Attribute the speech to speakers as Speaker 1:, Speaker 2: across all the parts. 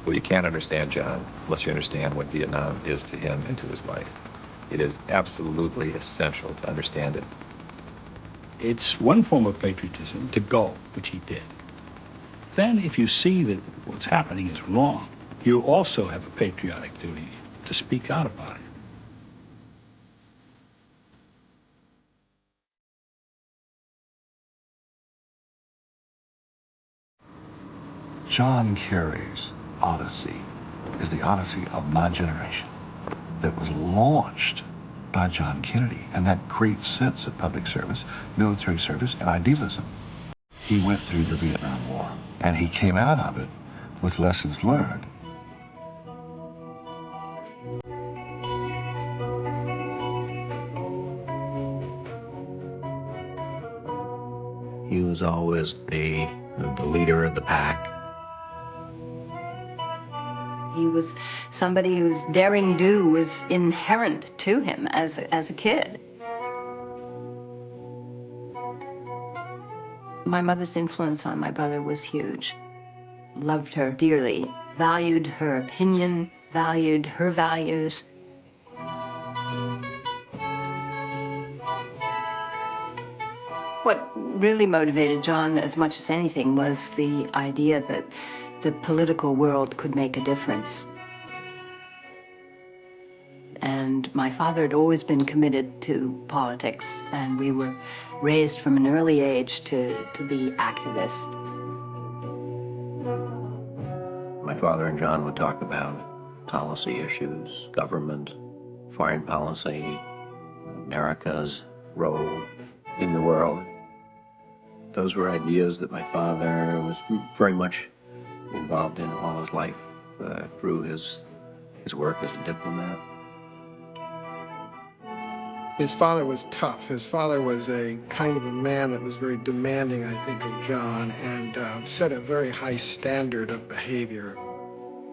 Speaker 1: Well, you can't understand John unless you understand what Vietnam is to him and to his life. It is absolutely essential to understand it.
Speaker 2: It's one form of patriotism to go, which he did. Then if you see that what's happening is wrong, you also have a patriotic duty to speak out about it.
Speaker 3: John Kerry's Odyssey is the Odyssey of my generation that was launched by John Kennedy and that great sense of public service, military service, and idealism. He went through the Vietnam War, and he came out of it with lessons learned.
Speaker 4: He was always the leader of the pack.
Speaker 5: He was somebody whose daring do was inherent to him as a kid. My mother's influence on my brother was huge. Loved her dearly, valued her opinion, valued her values. What really motivated John as much as anything was the idea that the political world could make a difference. And my father had always been committed to politics, and we were raised from an early age to be activists.
Speaker 4: My father and John would talk about policy issues, government, foreign policy, America's role in the world. Those were ideas that my father was very much involved in all his life through his work as a diplomat.
Speaker 6: His father was tough. His father was a kind of a man that was very demanding, I think, of John, and set a very high standard of behavior.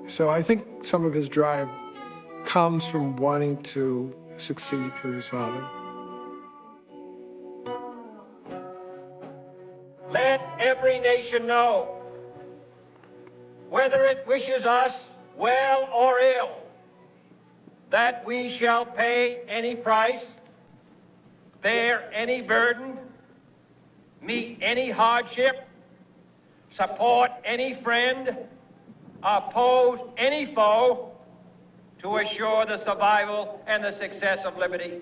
Speaker 6: So I think some of his drive comes from wanting to succeed for his father.
Speaker 7: Let every nation know, whether it wishes us well or ill, that we shall pay any price, bear any burden, meet any hardship, support any friend, oppose any foe, to assure the survival and the success of liberty.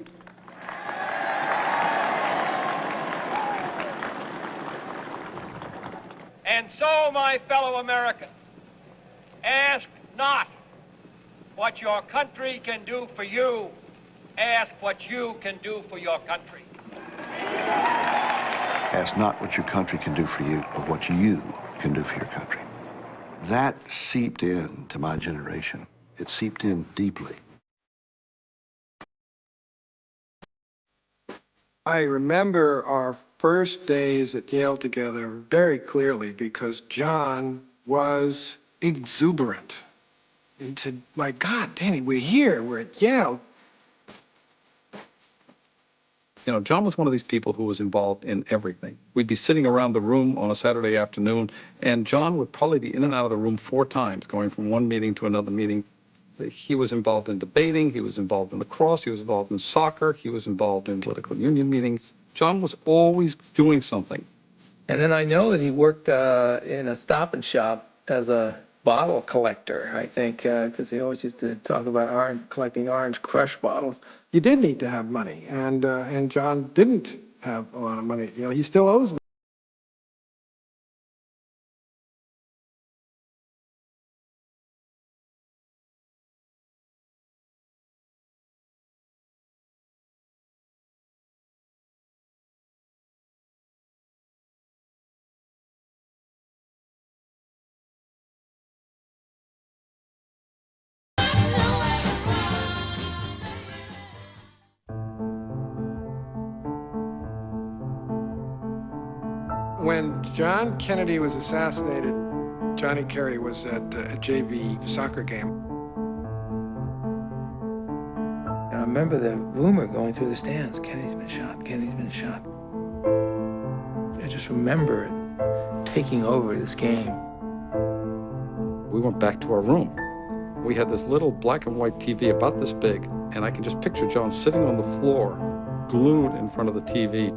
Speaker 7: And so, my fellow Americans, ask not what your country can do for you, ask what you can do for your country.
Speaker 3: Ask not what your country can do for you, but what you can do for your country. That seeped in to my generation. It seeped in deeply.
Speaker 6: I remember our first days at Yale together very clearly because John was exuberant. He said, my God, Danny, we're here, we're at Yale.
Speaker 8: You know, John was one of these people who was involved in everything. We'd be sitting around the room on a Saturday afternoon, and John would probably be in and out of the room 4 times, going from one meeting to another meeting. He was involved in debating, he was involved in lacrosse, he was involved in soccer, he was involved in political union meetings. John was always doing something.
Speaker 9: And then I know that he worked in a Stop and Shop as a bottle collector, I think, because he always used to talk about collecting Orange Crush bottles.
Speaker 6: You did need to have money, and John didn't have a lot of money. You know, he still owes me. When John Kennedy was assassinated, Johnny Kerry was at a JV soccer game.
Speaker 9: And I remember the rumor going through the stands, Kennedy's been shot, Kennedy's been shot. I just remember taking over this game.
Speaker 8: We went back to our room. We had this little black and white TV about this big, and I can just picture John sitting on the floor, glued in front of the TV.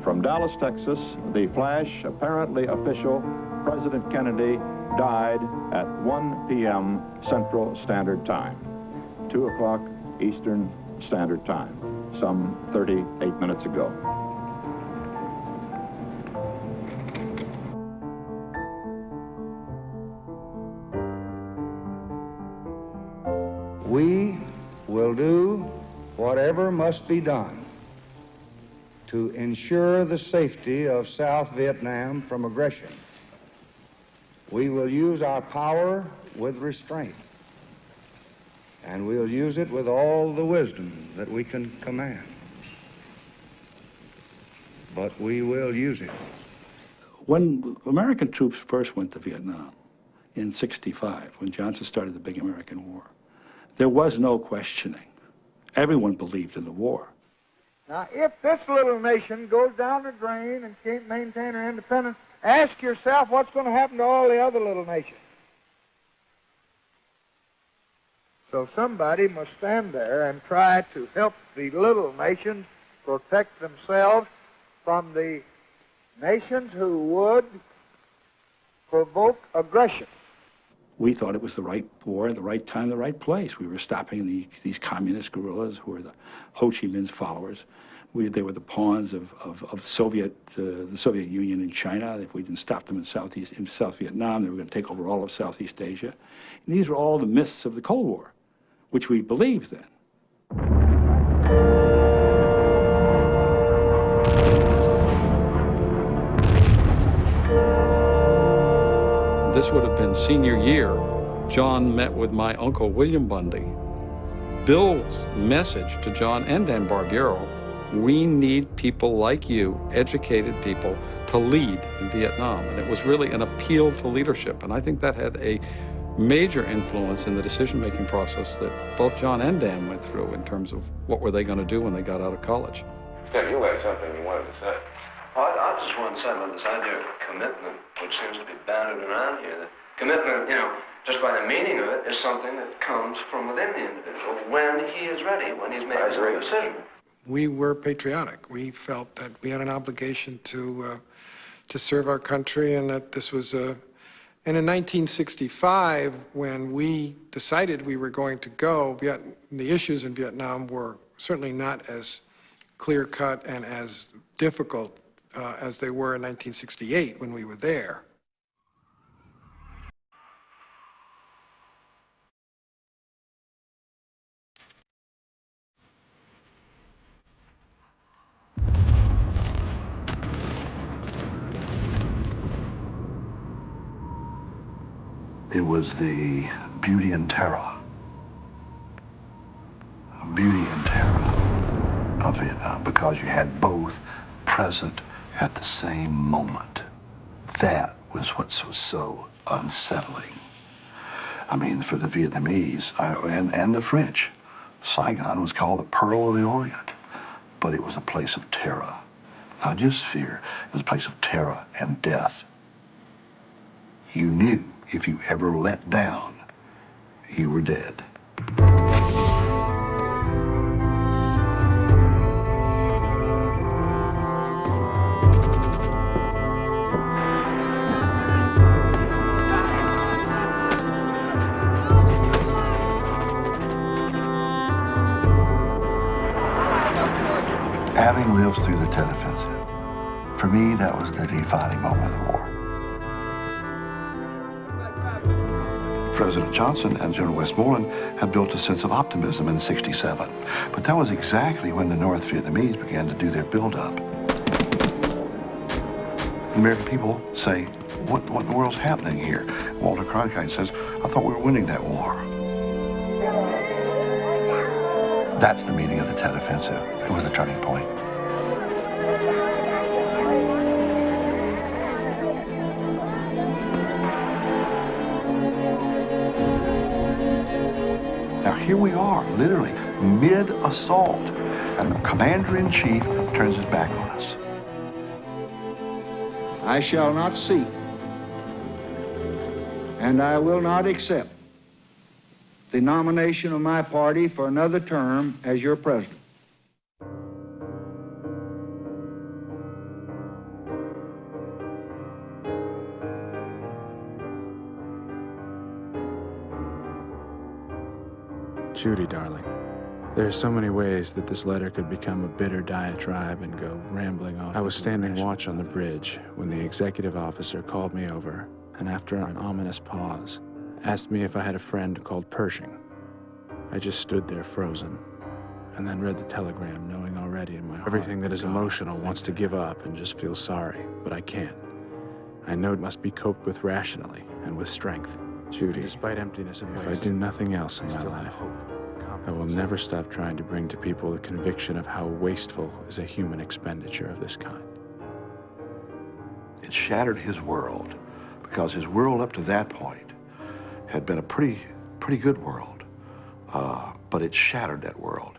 Speaker 10: From Dallas, Texas, the flash, apparently official, President Kennedy died at 1 p.m. Central Standard Time, 2 o'clock Eastern Standard Time, some 38 minutes ago.
Speaker 11: We will do whatever must be done to ensure the safety of South Vietnam from aggression. We will use our power with restraint, and we'll use it with all the wisdom that we can command. But we will use it.
Speaker 2: When American troops first went to Vietnam in '65, when Johnson started the big American war, there was no questioning. Everyone believed in the war.
Speaker 12: Now, if this little nation goes down the drain and can't maintain her independence, ask yourself what's going to happen to all the other little nations. So somebody must stand there and try to help the little nations protect themselves from the nations who would provoke aggression.
Speaker 2: We thought it was the right war, the right time, the right place. We were stopping these communist guerrillas who were the Ho Chi Minh's followers. They were the pawns of the Soviet Union in China. If we didn't stop them in South Vietnam, they were going to take over all of Southeast Asia. And these were all the myths of the Cold War, which we believed then.
Speaker 8: This would have been senior year. John met with my uncle, William Bundy. Bill's message to John and Dan Barbiero, we need people like you, educated people, to lead in Vietnam. And it was really an appeal to leadership. And I think that had a major influence in the decision-making process that both John and Dan went through in terms of what were they going to do when they got out of college.
Speaker 13: Yeah, you had something you wanted to say.
Speaker 14: I just wanted to say about this idea of commitment, which seems to be battered around here. That commitment, just by the meaning of it, is something that comes from within the individual when he is ready, when he's made his own decision.
Speaker 6: We were patriotic. We felt that we had an obligation to serve our country, and that this was a... And in 1965, when we decided we were going to go, the issues in Vietnam were certainly not as clear-cut and as difficult as they were in 1968 when we were there.
Speaker 3: It was the beauty and terror of Vietnam, because you had both present at the same moment. That was what was so unsettling. I mean, for the Vietnamese and the French, Saigon was called the Pearl of the Orient, but it was a place of terror, not just fear. It was a place of terror and death. You knew if you ever let down, you were dead. Having lived through the Tet Offensive, for me, that was the defining moment of the war. President Johnson and General Westmoreland had built a sense of optimism in '67, but that was exactly when the North Vietnamese began to do their build-up. The American people say, what in the world's happening here? Walter Cronkite says, I thought we were winning that war. That's the meaning of the Tet Offensive. It was the turning point. Now here we are, literally mid-assault, and the commander-in-chief turns his back on us.
Speaker 11: I shall not seek and I will not accept the nomination of my party for another term as your president.
Speaker 15: Judy, darling, there are so many ways that this letter could become a bitter diatribe and go rambling off. I was standing watch on the bridge when the executive officer called me over, and after an ominous pause, asked me if I had a friend called Pershing. I just stood there frozen, and then read the telegram, knowing already in my heart everything that is emotional wants to give up and just feel sorry, but I can't. I know it must be coped with rationally and with strength. Judy, despite emptiness and waste, if I do nothing else in my life, I will never stop trying to bring to people the conviction of how wasteful is a human expenditure of this kind.
Speaker 3: It shattered his world, because his world up to that point had been a pretty good world, but it shattered that world.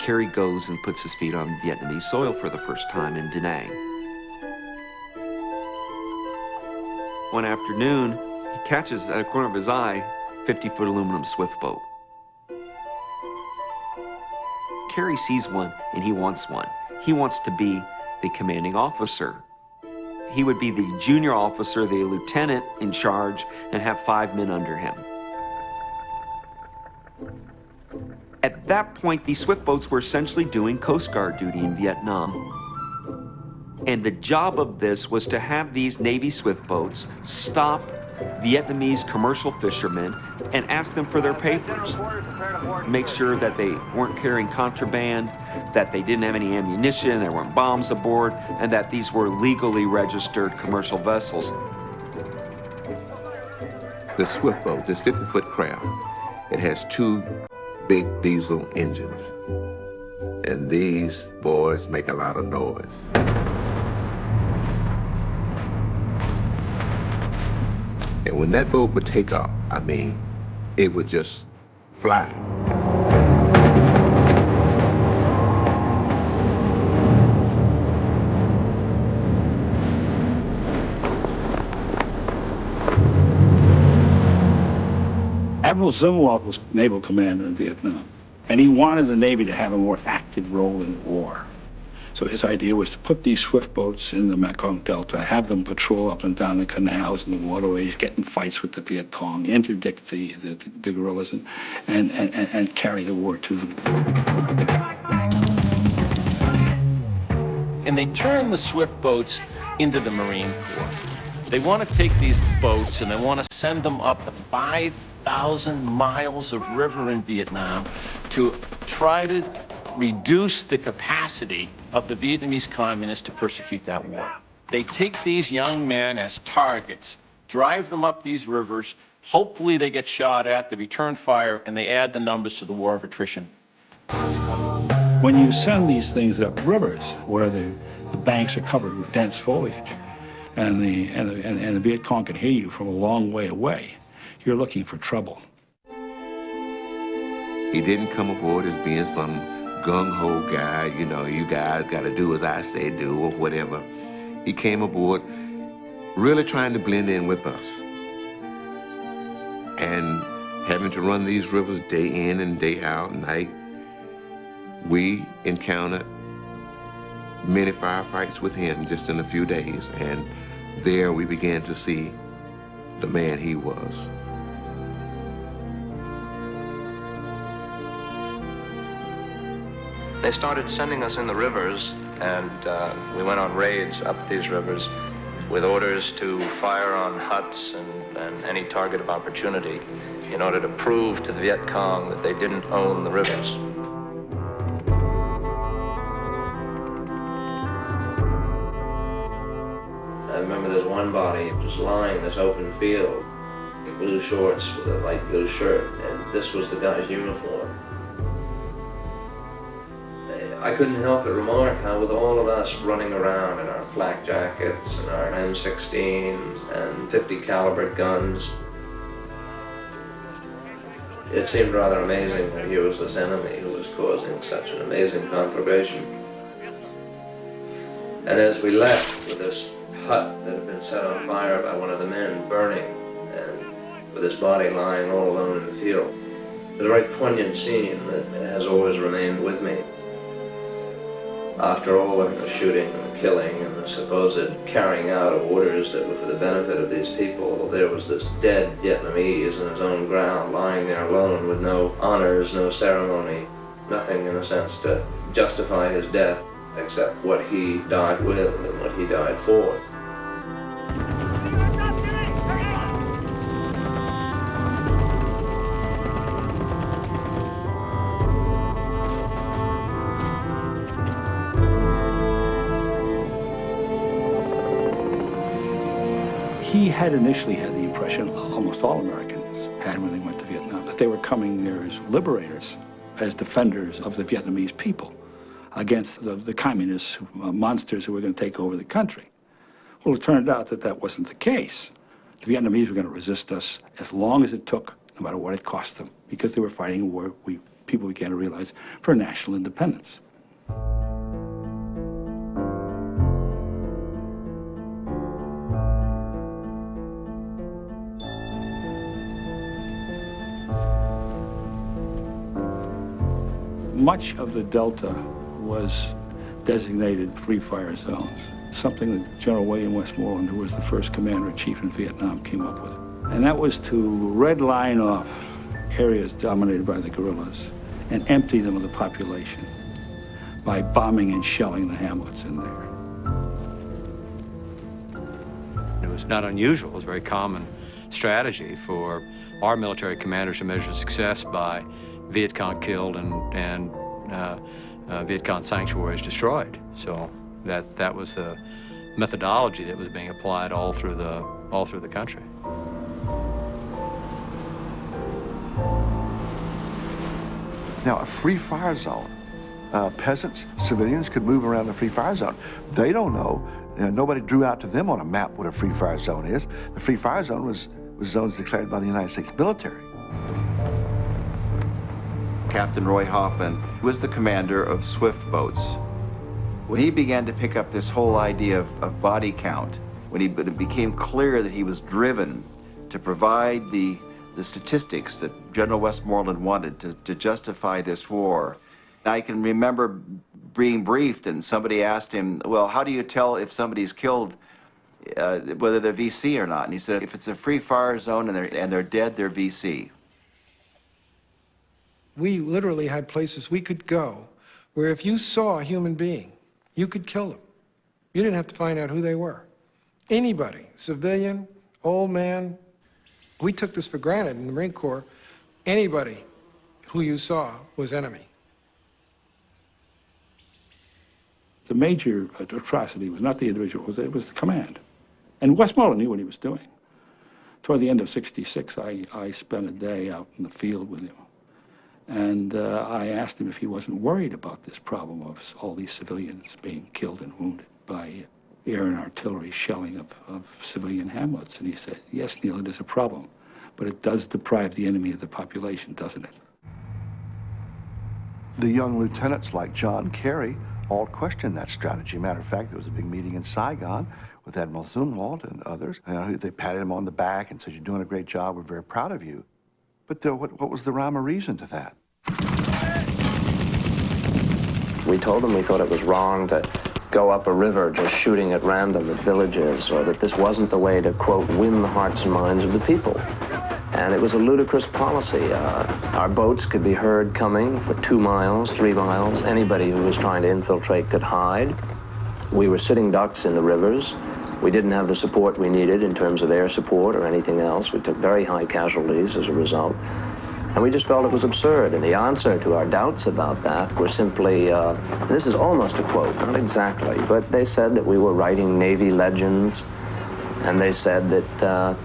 Speaker 16: Kerry goes and puts his feet on Vietnamese soil for the first time in Da Nang. One afternoon, he catches at a corner of his eye 50-foot aluminum swift boat. Kerry sees one and he wants one. He wants to be the commanding officer. He would be the junior officer, the lieutenant in charge, and have 5 men under him. At that point, these swift boats were essentially doing Coast Guard duty in Vietnam. And the job of this was to have these Navy swift boats stop Vietnamese commercial fishermen and ask them for their papers. Make sure that they weren't carrying contraband, that they didn't have any ammunition, there weren't bombs aboard, and that these were legally registered commercial vessels.
Speaker 13: The swift boat, this 50-foot craft, it has 2 big diesel engines. And these boys make a lot of noise. And when that boat would take off, I mean, it would just fly.
Speaker 2: Admiral Zumwalt was naval commander in Vietnam, and he wanted the Navy to have a more active role in the war. So his idea was to put these swift boats in the Mekong Delta, have them patrol up and down the canals and the waterways, get in fights with the Viet Cong, interdict the guerrillas, and carry the war to them.
Speaker 7: And they turn the swift boats into the Marine Corps. They want to take these boats and they want to send them up the 5,000 miles of river in Vietnam to try to reduce the capacity of the Vietnamese communists to persecute that war. They take these young men as targets, drive them up these rivers, hopefully they get shot at, they return fire, and they add the numbers to the war of attrition.
Speaker 2: When you send these things up rivers where the banks are covered with dense foliage and the Viet Cong can hear you from a long way away, you're looking for trouble.
Speaker 13: He didn't come aboard as being some gung-ho guy, you know, you guys got to do as I say do or whatever. He came aboard really trying to blend in with us. And having to run these rivers day in and day out, night, we encountered many firefights with him just in a few days, and there we began to see the man he was.
Speaker 14: They started sending us in the rivers, and we went on raids up these rivers with orders to fire on huts and any target of opportunity in order to prove to the Viet Cong that they didn't own the rivers. I remember there's one body just lying in this open field in blue shorts with a light blue shirt, and this was the guy's uniform. I couldn't help but remark how with all of us running around in our flak jackets and our M16s and .50 caliber guns, It seemed rather amazing that here was this enemy who was causing such an amazing conflagration. And as we left with this hut that had been set on fire by one of the men burning, and with his body lying all alone in the field, it was a very poignant scene that has always remained with me. After all the shooting and the killing and the supposed carrying out of orders that were for the benefit of these people, there was this dead Vietnamese on his own ground, lying there alone with no honors, no ceremony, nothing in a sense to justify his death except what he died with and what he died for.
Speaker 2: He had initially had the impression, almost all Americans had when they went to Vietnam, that they were coming there as liberators, as defenders of the Vietnamese people against the communist monsters who were going to take over the country. Well, it turned out that that wasn't the case. The Vietnamese were going to resist us as long as it took, no matter what it cost them, because they were fighting a war people began to realize for national independence. Much of the Delta was designated free fire zones, something that General William Westmoreland, who was the first commander-in-chief in Vietnam, came up with. And that was to red line off areas dominated by the guerrillas and empty them of the population by bombing and shelling the hamlets in there.
Speaker 17: It was not unusual, it was a very common strategy for our military commanders to measure success by Viet Cong killed and Viet Cong sanctuaries destroyed. So that was the methodology that was being applied all through the country.
Speaker 3: Now, a free fire zone, peasants, civilians could move around the free fire zone. They don't know. Nobody drew out to them on a map what a free fire zone is. The free fire zone was zones declared by the United States military.
Speaker 18: Captain Roy Hoffman was the commander of swift boats. When he began to pick up this whole idea of body count, when it became clear that he was driven to provide the statistics that General Westmoreland wanted to justify this war, I can remember being briefed and somebody asked him, well, how do you tell if somebody's killed, whether they're VC or not? And he said, if it's a free fire zone and they're dead, they're VC.
Speaker 6: We literally had places we could go where if you saw a human being, you could kill them. You didn't have to find out who they were. Anybody, civilian, old man, we took this for granted in the Marine Corps. Anybody who you saw was enemy.
Speaker 2: The major atrocity was not the individual, it was the command. And Westmoreland knew what he was doing. Toward the end of '66, I spent a day out in the field with him. And I asked him if he wasn't worried about this problem of all these civilians being killed and wounded by air and artillery shelling of civilian hamlets. And he said, yes, Neil, it is a problem, but it does deprive the enemy of the population, doesn't it?
Speaker 3: The young lieutenants like John Kerry all questioned that strategy. Matter of fact, there was a big meeting in Saigon with Admiral Zumwalt and others. They patted him on the back and said, you're doing a great job, we're very proud of you. But what was the rhyme or reason to that?
Speaker 14: We told them we thought it was wrong to go up a river just shooting at random at villages, or that this wasn't the way to, quote, win the hearts and minds of the people. And it was a ludicrous policy. Our boats could be heard coming for 2 miles, 3 miles. Anybody who was trying to infiltrate could hide. We were sitting ducks in the rivers. We didn't have the support we needed in terms of air support or anything else. We took very high casualties as a result. And we just felt it was absurd. And the answer to our doubts about that were simply, this is almost a quote, not exactly, but they said that we were writing Navy legends, and they said that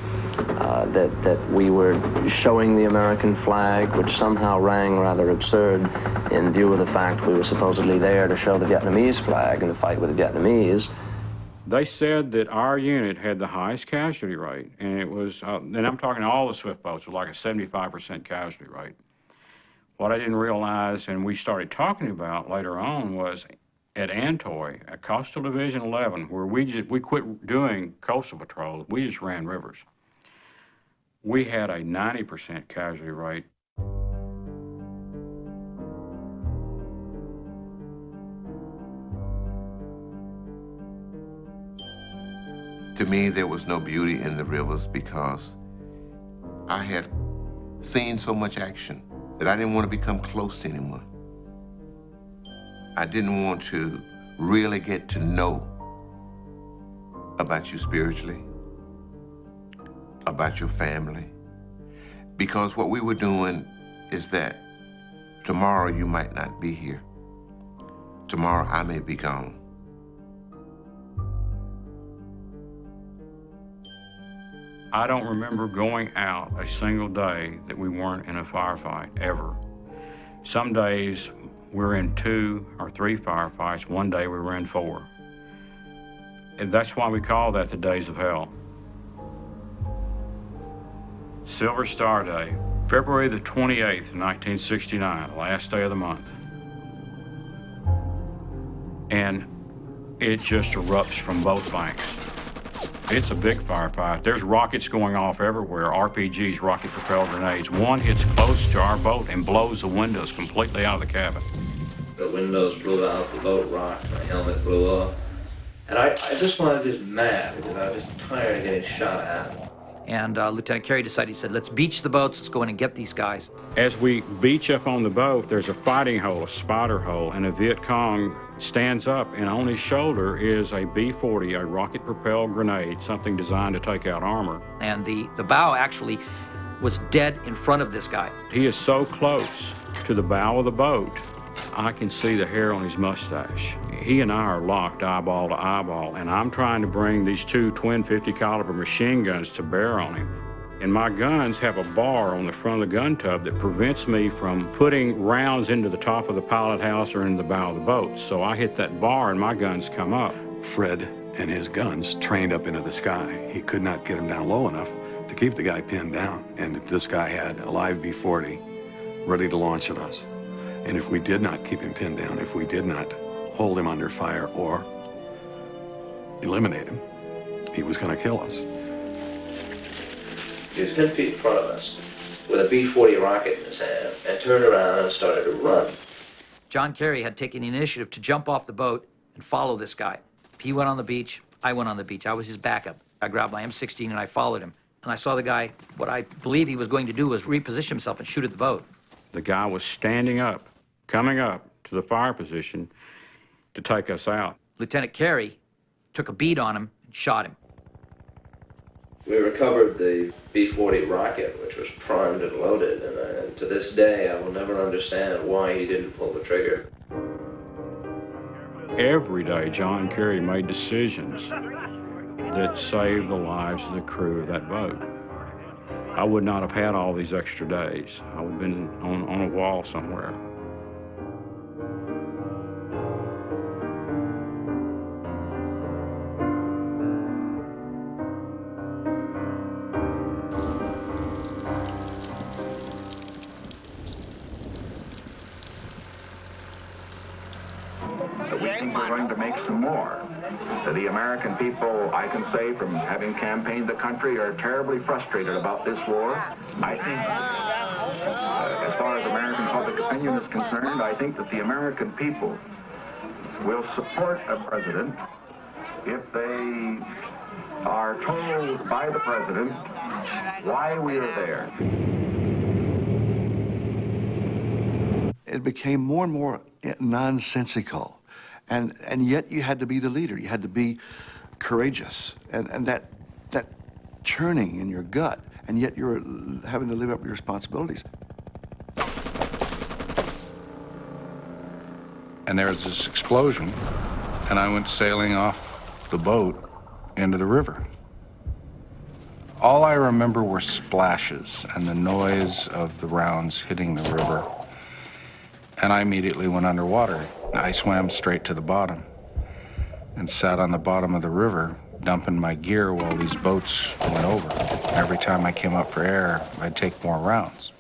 Speaker 14: that we were showing the American flag, which somehow rang rather absurd in view of the fact we were supposedly there to show the Vietnamese flag in the fight with the Vietnamese.
Speaker 19: They said that our unit had the highest casualty rate, and it was, and I'm talking all the swift boats, was like a 75% casualty rate. What I didn't realize, and we started talking about later on, was at Antoy, at Coastal Division 11, where we quit doing coastal patrols, we just ran rivers. We had a 90% casualty rate.
Speaker 13: To me, there was no beauty in the rivers because I had seen so much action that I didn't want to become close to anyone. I didn't want to really get to know about you spiritually, about your family, because what we were doing is that tomorrow you might not be here. Tomorrow I may be gone.
Speaker 19: I don't remember going out a single day that we weren't in a firefight, ever. Some days we're in 2 or 3 firefights. One day we were in 4. And that's why we call that the days of hell. Silver Star Day, February the 28th, 1969, last day of the month. And it just erupts from both banks. It's a big firefight. There's rockets going off everywhere, RPGs, rocket-propelled grenades. One hits close to our boat and blows the windows completely out of the cabin.
Speaker 14: The windows blew out, the boat rocked, my helmet blew off. And I just wanted just mad because I was just tired of getting shot at.
Speaker 20: And Lieutenant Kerry decided, he said, let's beach the boats, let's go in and get these guys.
Speaker 19: As we beach up on the boat, there's a fighting hole, a spider hole, and a Viet Cong stands up, and on his shoulder is a B-40, a rocket-propelled grenade, something designed to take out armor.
Speaker 20: And the bow actually was dead in front of this guy.
Speaker 19: He is so close to the bow of the boat, I can see the hair on his mustache. He and I are locked eyeball to eyeball, and I'm trying to bring these 2 twin 50 caliber machine guns to bear on him. And my guns have a bar on the front of the gun tub that prevents me from putting rounds into the top of the pilot house or into the bow of the boat. So I hit that bar and my guns come up.
Speaker 21: Fred and his guns trained up into the sky. He could not get them down low enough to keep the guy pinned down. And this guy had a live B-40 ready to launch at us. And if we did not keep him pinned down, if we did not hold him under fire or eliminate him, he was going to kill us.
Speaker 14: He was 10 feet in front of us with a B-40 rocket in his hand and turned around and started to run.
Speaker 20: John Kerry had taken the initiative to jump off the boat and follow this guy. He went on the beach, I went on the beach. I was his backup. I grabbed my M16 and I followed him. And I saw the guy, what I believe he was going to do was reposition himself and shoot at the boat.
Speaker 19: The guy was standing up, coming up to the fire position to take us out.
Speaker 20: Lieutenant Kerry took a bead on him and shot him.
Speaker 14: We recovered the B-40 rocket, which was primed and loaded, and to this day I will never understand why he didn't pull the trigger.
Speaker 19: Every day, John Kerry made decisions that saved the lives of the crew of that boat. I would not have had all these extra days. I would have been on a wall somewhere.
Speaker 10: We think we're going to make some more. The American people, I can say from having campaigned the country, are terribly frustrated about this war. I think, as far as American public opinion is concerned, I think that the American people will support a president if they are told by the president why we are there.
Speaker 3: It became more and more nonsensical. And yet you had to be the leader. You had to be courageous. And that churning in your gut, and yet you're having to live up to your responsibilities.
Speaker 21: And there was this explosion, and I went sailing off the boat into the river. All I remember were splashes and the noise of the rounds hitting the river. And I immediately went underwater. I swam straight to the bottom.
Speaker 1: and sat on the bottom of the river, dumping my gear while these boats went over. Every time I came up for air, I'd take more rounds.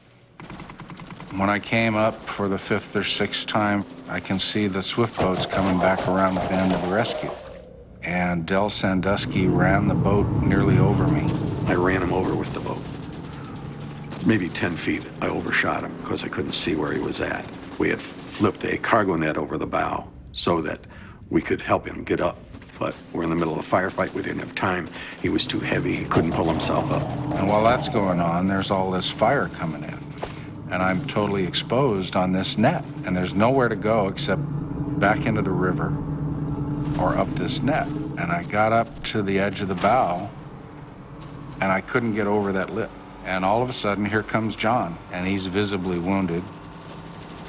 Speaker 1: When I came up for the 5th or 6th time, I can see the swift boats coming back around the bend to the rescue. And Del Sandusky ran the boat nearly over me.
Speaker 21: I ran him over with the boat. Maybe 10 feet, I overshot him because I couldn't see where he was at. We had flipped a cargo net over the bow so that we could help him get up. But we're in the middle of a firefight, we didn't have time. He was too heavy, he couldn't pull himself up.
Speaker 1: And while that's going on, there's all this fire coming in. And I'm totally exposed on this net. And there's nowhere to go except back into the river or up this net. And I got up to the edge of the bow, and I couldn't get over that lip. And all of a sudden, here comes John, and he's visibly wounded.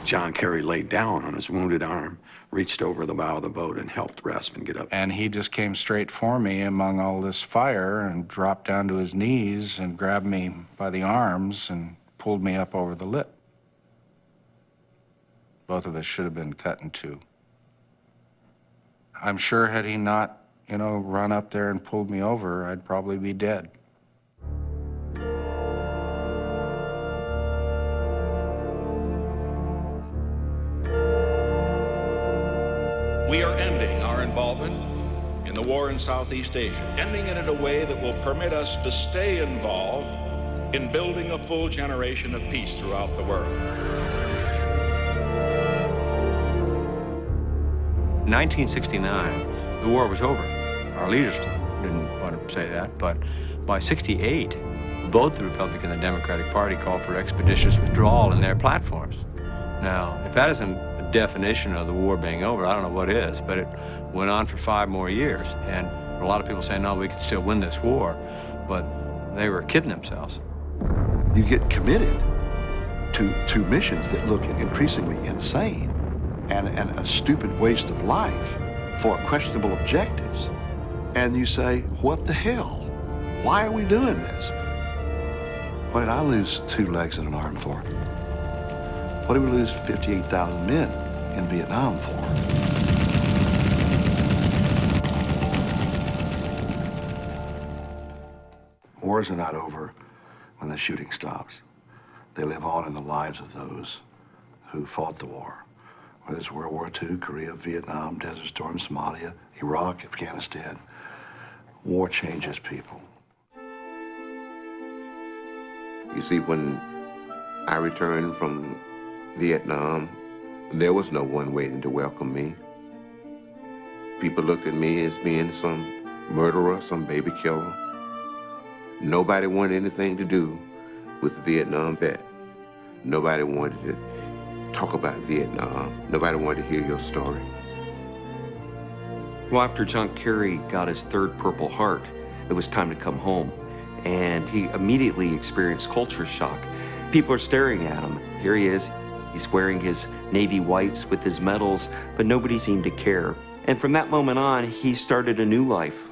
Speaker 21: John Kerry laid down on his wounded arm, reached over the bow of the boat and helped Rasmussen get up.
Speaker 1: And he just came straight for me among all this fire and dropped down to his knees and grabbed me by the arms and pulled me up over the lip. Both of us should have been cut in two. I'm sure had he not, run up there and pulled me over, I'd probably be dead.
Speaker 22: We are ending our involvement in the war in Southeast Asia, ending it in a way that will permit us to stay involved in building a full generation of peace throughout the world.
Speaker 17: In 1969, the war was over. Our leaders didn't want to say that, but by 68, both the Republican and the Democratic Party called for expeditious withdrawal in their platforms. Now, if that isn't a definition of the war being over, I don't know what is, but it went on for 5 more years. And a lot of people say, no, we could still win this war, but they were kidding themselves.
Speaker 3: You get committed to missions that look increasingly insane and a stupid waste of life for questionable objectives. And you say, what the hell? Why are we doing this? What did I lose 2 legs and an arm for? What did we lose 58,000 men in Vietnam for? Wars are not over when the shooting stops. They live on in the lives of those who fought the war. Whether it's World War II, Korea, Vietnam, Desert Storm, Somalia, Iraq, Afghanistan. War changes people.
Speaker 13: You see, when I returned from Vietnam, there was no one waiting to welcome me. People looked at me as being some murderer, some baby killer. Nobody wanted anything to do with the Vietnam vet. Nobody wanted to talk about Vietnam. Nobody wanted to hear your story.
Speaker 16: Well, after John Kerry got his 3rd Purple Heart, it was time to come home. And he immediately experienced culture shock. People are staring at him. Here he is. He's wearing his Navy whites with his medals, but nobody seemed to care. And from that moment on, he started a new life.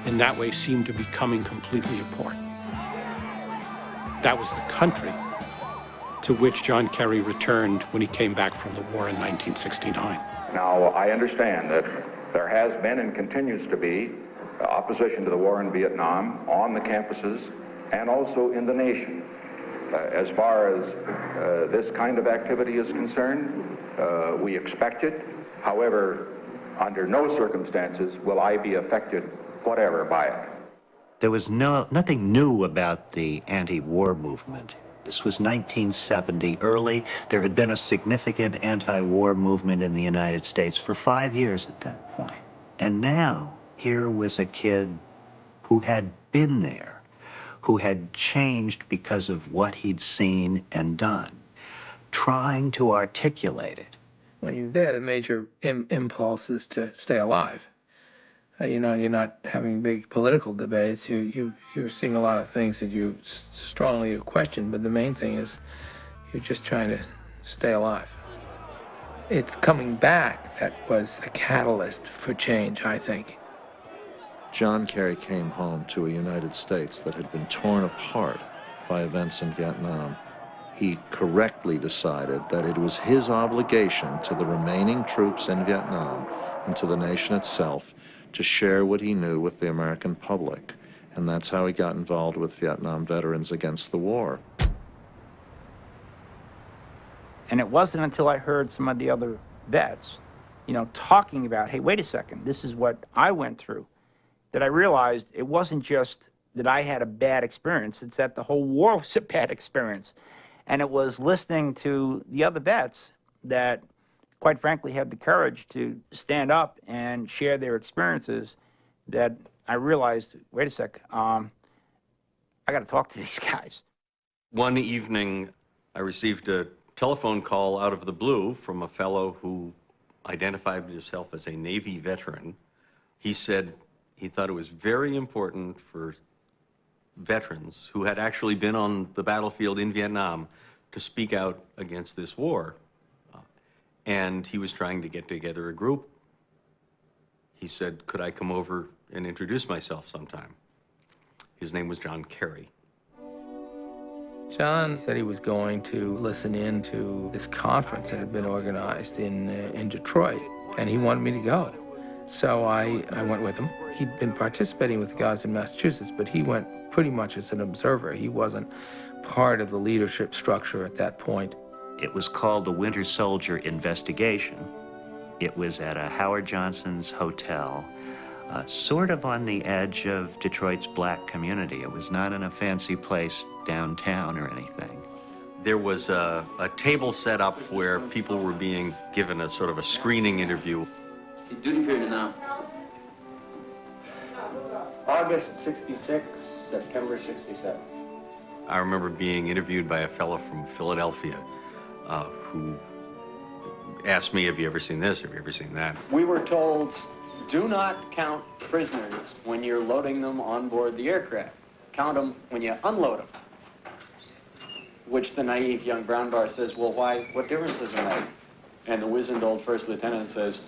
Speaker 23: in that way seemed to be becoming completely abhorrent. That was the country to which John Kerry returned when he came back from the war in 1969.
Speaker 10: Now, I understand that there has been and continues to be opposition to the war in Vietnam on the campuses and also in the nation. As far as this kind of activity is concerned, we expect it. However, under no circumstances will I be affected
Speaker 4: whatever by it.
Speaker 5: There was nothing new about the anti-war movement. This was 1970, early. There had been a significant anti-war movement in the United States for 5 years at that point. And now, here was a kid who had been there, who had changed because of what he'd seen and done, trying to articulate it.
Speaker 9: When you're there, the major impulse is to stay alive. You're not having big political debates. You're seeing a lot of things that you strongly question, but the main thing is you're just trying to stay alive. It's coming back that was a catalyst for change, I think.
Speaker 24: John Kerry came home to a United States that had been torn apart by events in Vietnam. He correctly decided that it was his obligation to the remaining troops in Vietnam and to the nation itself to share what he knew with the American public. And that's how he got involved with Vietnam Veterans Against the War.
Speaker 25: And it wasn't until I heard some of the other vets, talking about, hey, wait a second, this is what I went through, that I realized it wasn't just that I had a bad experience, it's that the whole war was a bad experience. And it was listening to the other vets that, quite frankly, had the courage to stand up and share their experiences that I realized, wait a sec, I got to talk to these guys.
Speaker 26: One evening, I received a telephone call out of the blue from a fellow who identified himself as a Navy veteran. He said he thought it was very important for veterans who had actually been on the battlefield in Vietnam to speak out against this war. And he was trying to get together a group. He said, could I come over and introduce myself sometime? His name was John Kerry.
Speaker 9: John said he was going to listen in to this conference that had been organized in Detroit, and he wanted me to go. So I went with him. He'd been participating with the guys in Massachusetts, but he went pretty much as an observer. He wasn't part of the leadership structure at that point.
Speaker 5: It was called the Winter Soldier Investigation. It was at a Howard Johnson's hotel, sort of on the edge of Detroit's black community. It was not in a fancy place downtown or anything.
Speaker 26: There was a table set up where people were being given a sort of a screening interview.
Speaker 27: Duty period now. August 66, September 67.
Speaker 26: I remember being interviewed by a fellow from Philadelphia who asked me, have you ever seen this? Have you ever seen that?
Speaker 27: We were told, do not count prisoners when you're loading them on board the aircraft. Count them when you unload them. Which the naive young brown bar says, well, why? What difference does it make? And the wizened old first lieutenant says,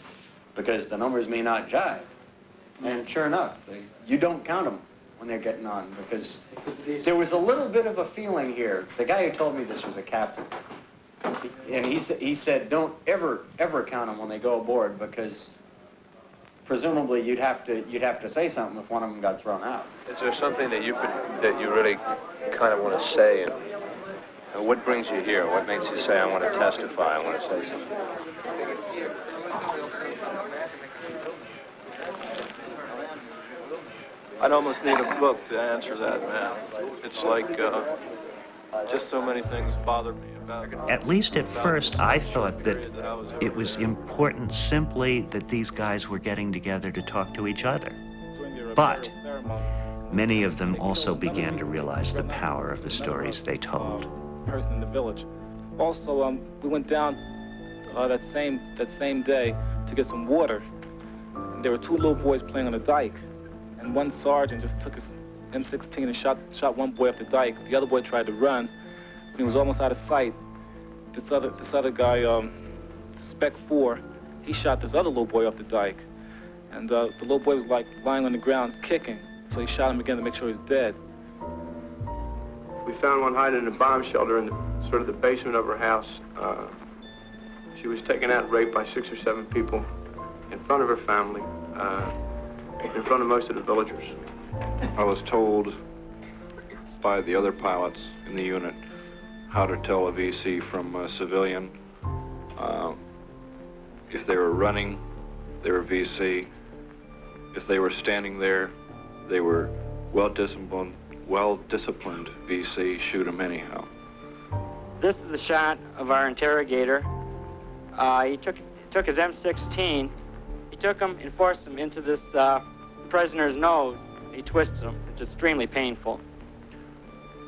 Speaker 27: because the numbers may not jive. And sure enough, you don't count them when they're getting on, because there was a little bit of a feeling here. The guy who told me this was a captain. And he said, don't ever count them when they go aboard, because presumably you'd have to say something if one of them got thrown out.
Speaker 14: Is there something that you really kind of want to say? And what brings you here? What makes you say, I want to testify, I want to say something?
Speaker 28: I'd almost need a book to answer that, man. It's like, just so many things bother me about it.
Speaker 5: At least at first, I thought that it was important simply that these guys were getting together to talk to each other. But many of them also began to realize the power of the stories they told.
Speaker 28: Person in the village. Also, we went down that same day to get some water. And there were two little boys playing on the dike, and one sergeant just took his M16 and shot one boy off the dike. The other boy tried to run, and he was almost out of sight. This other guy, Spec 4, he shot this other little boy off the dike, and the little boy was like lying on the ground kicking. So he shot him again to make sure he's dead.
Speaker 14: We found one hiding in a bomb shelter in sort of the basement of her house. She was taken out and raped by 6 or 7 people in front of her family, in front of most of the villagers.
Speaker 10: I was told by the other pilots in the unit how to tell a VC from a civilian. If they were running, they were VC. If they were standing there, They were well-disciplined VC, shoot 'em anyhow.
Speaker 27: This is a shot of our interrogator. He took his M16. He took him and forced him into this prisoner's nose. He twisted him. It's extremely painful.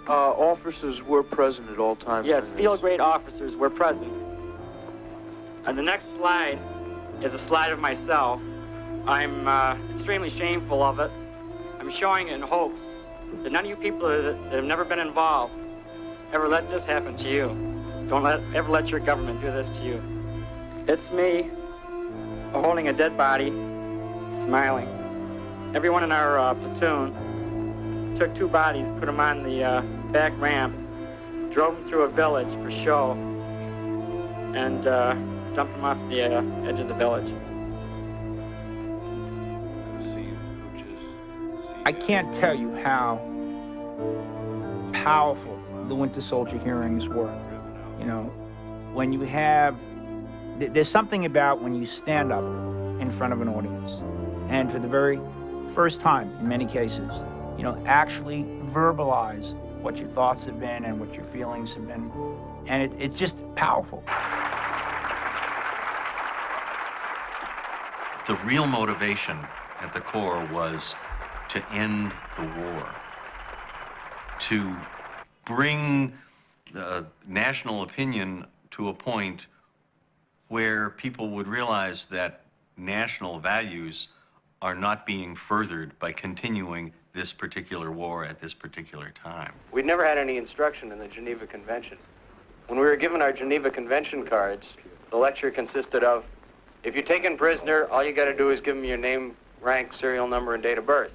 Speaker 4: Officers were present at all times?
Speaker 27: Yes, field-grade officers were present. And the next slide is a slide of myself. I'm extremely shameful of it. I'm showing it in hopes that none of you people that have never been involved ever let this happen to you. Don't ever let your government do this to you. It's me holding a dead body, smiling. Everyone in our platoon took two bodies, put them on the back ramp, drove them through a village for show, and dumped them off the edge of the village.
Speaker 25: I can't tell you how powerful the Winter Soldier hearings were. You know, when you have, there's something about when you stand up in front of an audience and for the very first time in many cases, you know, actually verbalize what your thoughts have been and what your feelings have been. And it's just powerful.
Speaker 5: The real motivation at the core was to end the war, to bring national opinion to a point where people would realize that national values are not being furthered by continuing this particular war at this particular time.
Speaker 27: We'd never had any instruction in the Geneva Convention. When we were given our Geneva Convention cards, the lecture consisted of, if you're taken prisoner, all you got to do is give them your name, rank, serial number, and date of birth.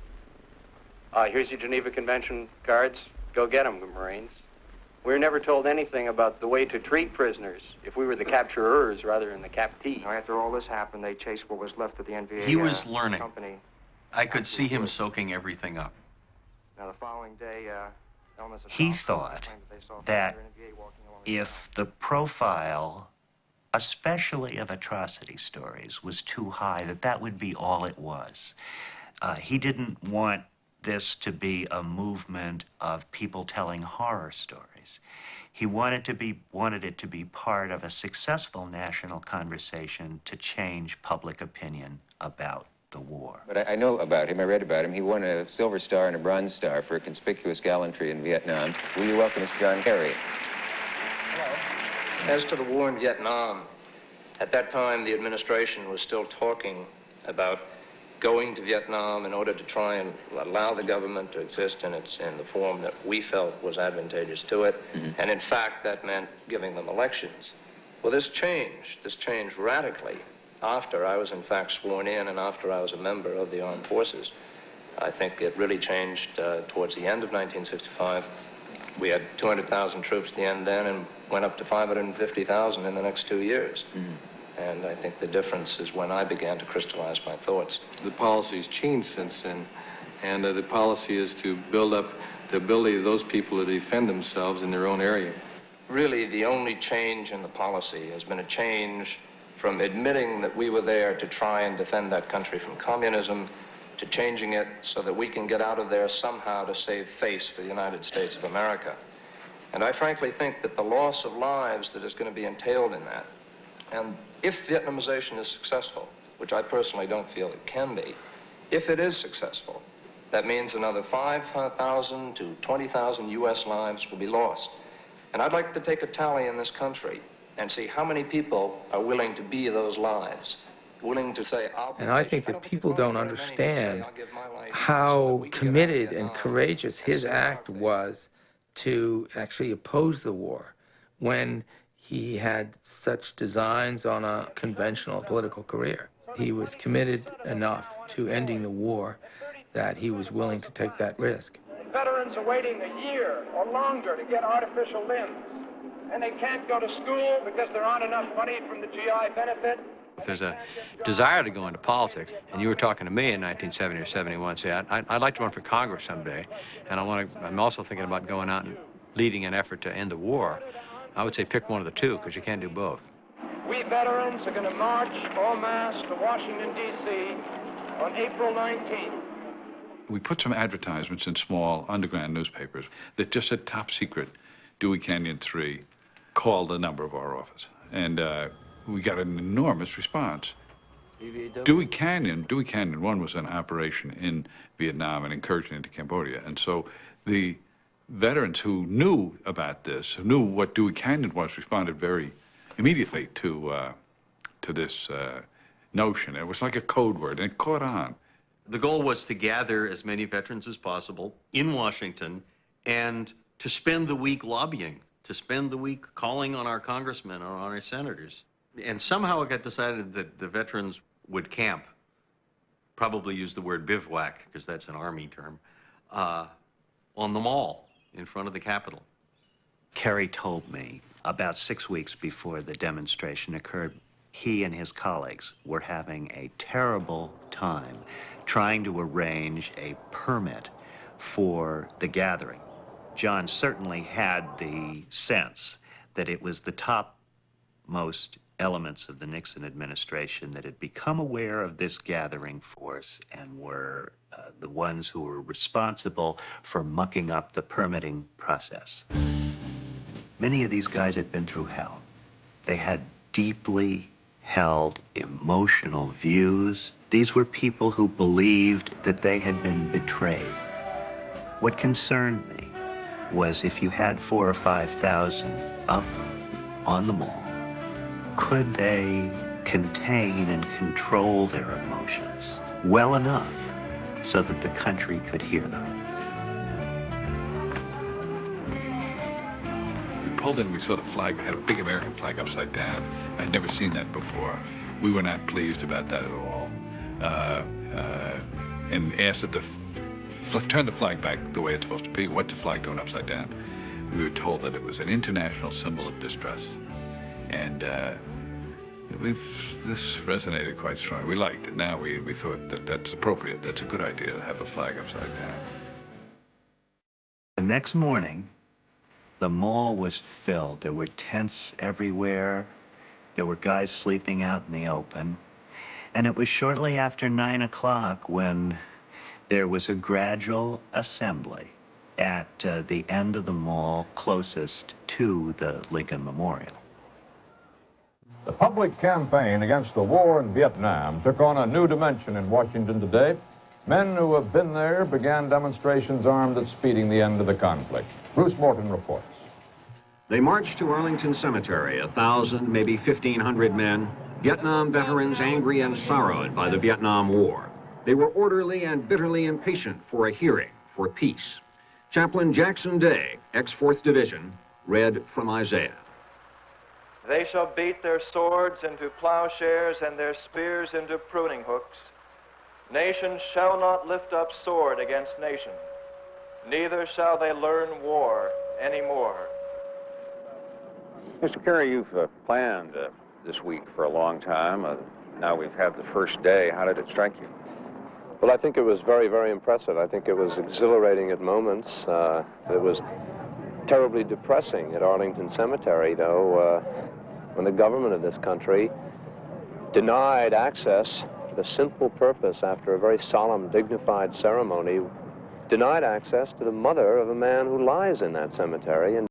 Speaker 27: Here's your Geneva Convention cards. Go get them, Marines. We were never told anything about the way to treat prisoners if we were the capturers rather than the captee.
Speaker 14: After all this happened, they chased what was left of the NVA
Speaker 5: He was learning.
Speaker 14: company.
Speaker 5: I could see him soaking everything up.
Speaker 14: Now, the following day,
Speaker 5: He thought that if the profile, especially of atrocity stories, was too high, that would be all it was. He didn't want this to be a movement of people telling horror stories. He wanted it to be part of a successful national conversation to change public opinion about the war.
Speaker 6: But I know about him, I read about him. He won a Silver Star and a Bronze Star for conspicuous gallantry in Vietnam. Will you welcome Mr. John Kerry?
Speaker 14: Hello. As to the war in Vietnam, at that time the administration was still talking about going to Vietnam in order to try and allow the government to exist in the form that we felt was advantageous to it. Mm-hmm. And in fact, that meant giving them elections. Well, this changed radically after I was in fact sworn in and after I was a member of the armed forces. I think it really changed towards the end of 1965. We had 200,000 troops at the end then and went up to 550,000 in the next 2 years. Mm-hmm. And I think the difference is when I began to crystallize my thoughts.
Speaker 4: The policy's changed since then, and the policy is to build up the ability of those people to defend themselves in their own area.
Speaker 14: Really, the only change in the policy has been a change from admitting that we were there to try and defend that country from communism to changing it so that we can get out of there somehow to save face for the United States of America. And I frankly think that the loss of lives that is going to be entailed in that, and if Vietnamization is successful, which I personally don't feel it can be, if it is successful, that means another 5,000 to 20,000 U.S. lives will be lost. And I'd like to take a tally in this country and see how many people are willing to be those lives, willing to say,
Speaker 9: And I think that people don't understand how committed and courageous his act was to actually oppose the war when he had such designs on a conventional political career. He was committed enough to ending the war that he was willing to take that risk.
Speaker 7: Veterans are waiting a year or longer to get artificial limbs, and they can't go to school because there aren't enough money from the GI benefit.
Speaker 17: If there's a desire to go into politics, and you were talking to me in 1970 or 71, say, I'd like to run for Congress someday, and I'm also thinking about going out and leading an effort to end the war, I would say pick one of the two, because you can't do both.
Speaker 7: We veterans are going to march en masse to Washington, D.C. on April 19th.
Speaker 2: We put some advertisements in small underground newspapers that just said top secret, Dewey Canyon 3, call the number of our office. And we got an enormous response. Dewey Canyon 1 was an operation in Vietnam, an incursion into Cambodia. And so the veterans who knew about this, who knew what Dewey Canyon was, responded very immediately to this notion. It was like a code word, and it caught on.
Speaker 26: The goal was to gather as many veterans as possible in Washington and to spend the week lobbying, to spend the week calling on our congressmen or on our senators. And somehow it got decided that the veterans would camp, probably use the word bivouac, because that's an Army term, on the mall in front of the Capitol.
Speaker 5: Kerry told me about 6 weeks before the demonstration occurred, he and his colleagues were having a terrible time trying to arrange a permit for the gathering. John certainly had the sense that it was the topmost elements of the Nixon administration that had become aware of this gathering force and were the ones who were responsible for mucking up the permitting process. Many of these guys had been through hell. They had deeply held emotional views. These were people who believed that they had been betrayed. What concerned me was if you had 4,000 or 5,000 up on the mall, could they contain and control their emotions well enough so that the country could hear them?
Speaker 2: We pulled in, we saw the flag, had a big American flag upside down. I'd never seen that before. We were not pleased about that at all. And asked that turn the flag back the way it's supposed to be. What's the flag doing upside down? We were told that it was an international symbol of distress. And this resonated quite strongly. We liked it. Now we thought that that's appropriate. That's a good idea to have a flag upside down.
Speaker 5: The next morning, the mall was filled. There were tents everywhere. There were guys sleeping out in the open. And it was shortly after 9 o'clock when there was a gradual assembly at the end of the mall closest to the Lincoln Memorial.
Speaker 10: The public campaign against the war in Vietnam took on a new dimension in Washington today. Men who have been there began demonstrations armed at speeding the end of the conflict. Bruce Morton reports.
Speaker 8: They marched to Arlington Cemetery, 1,000, maybe 1,500 men, Vietnam veterans angry and sorrowed by the Vietnam War. They were orderly and bitterly impatient for a hearing, for peace. Chaplain Jackson Day, ex-4th Division, read from Isaiah.
Speaker 11: They shall beat their swords into plowshares and their spears into pruning hooks. Nation shall not lift up sword against nation, neither shall they learn war anymore.
Speaker 12: Mr. Kerry, you've planned this week for a long time. Now we've had the first day. How did it strike you?
Speaker 15: Well, I think it was very, very impressive. I think it was exhilarating at moments. It was terribly depressing at Arlington Cemetery, though, when the government of this country denied access for the simple purpose, after a very solemn, dignified ceremony, denied access to the mother of a man who lies in that cemetery. And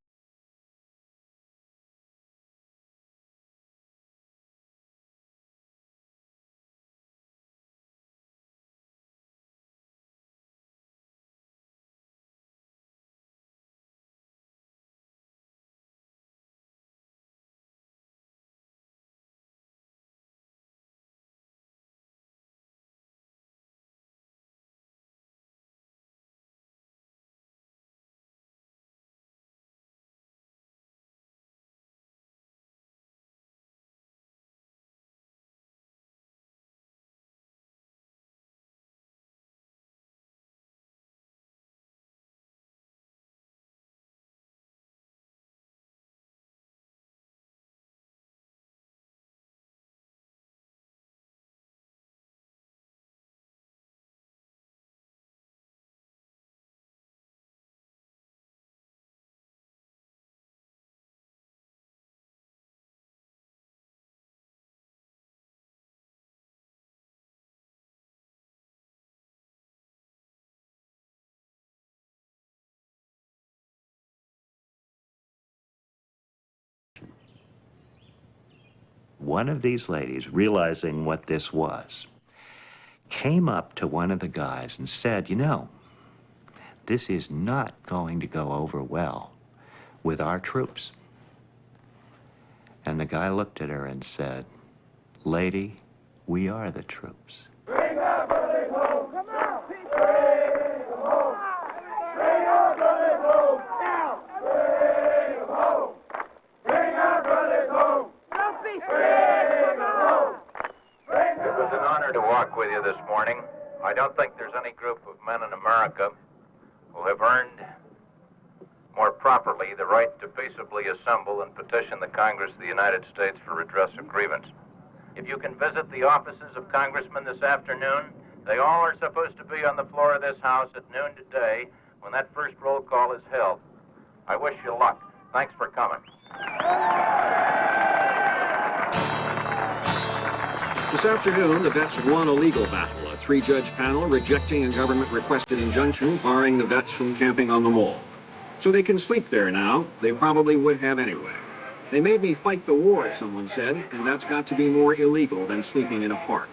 Speaker 5: one of these ladies, realizing what this was, came up to one of the guys and said, you know, this is not going to go over well with our troops. And the guy looked at her and said, lady, we are the troops.
Speaker 7: Bring our brothers home! Come on! Bring them home! Bring our brothers home! Now! Bring them home! Bring our brothers home! Don't be scared! Bring them home!
Speaker 1: It was an honor to walk with you this morning. I don't think there's any group of men in America who have earned more properly the right to peaceably assemble and petition the Congress of the United States for redress of grievance. If you can visit the offices of congressmen this afternoon, they all are supposed to be on the floor of this House at noon today when that first roll call is held. I wish you luck. Thanks for coming.
Speaker 8: This afternoon, the vets won a legal battle, a three-judge panel rejecting a government-requested injunction barring the vets from camping on the mall. So they can sleep there now. They probably would have anyway. They made me fight the war, someone said, and that's got to be more illegal than sleeping in a park.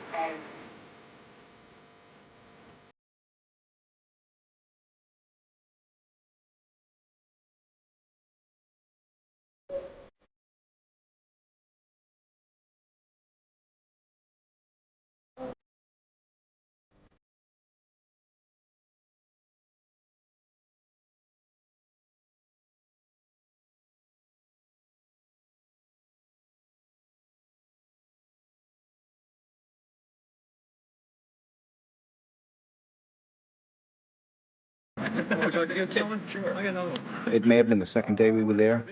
Speaker 3: Would you like to get someone? Sure, I got another one. It may have been the second day we were there,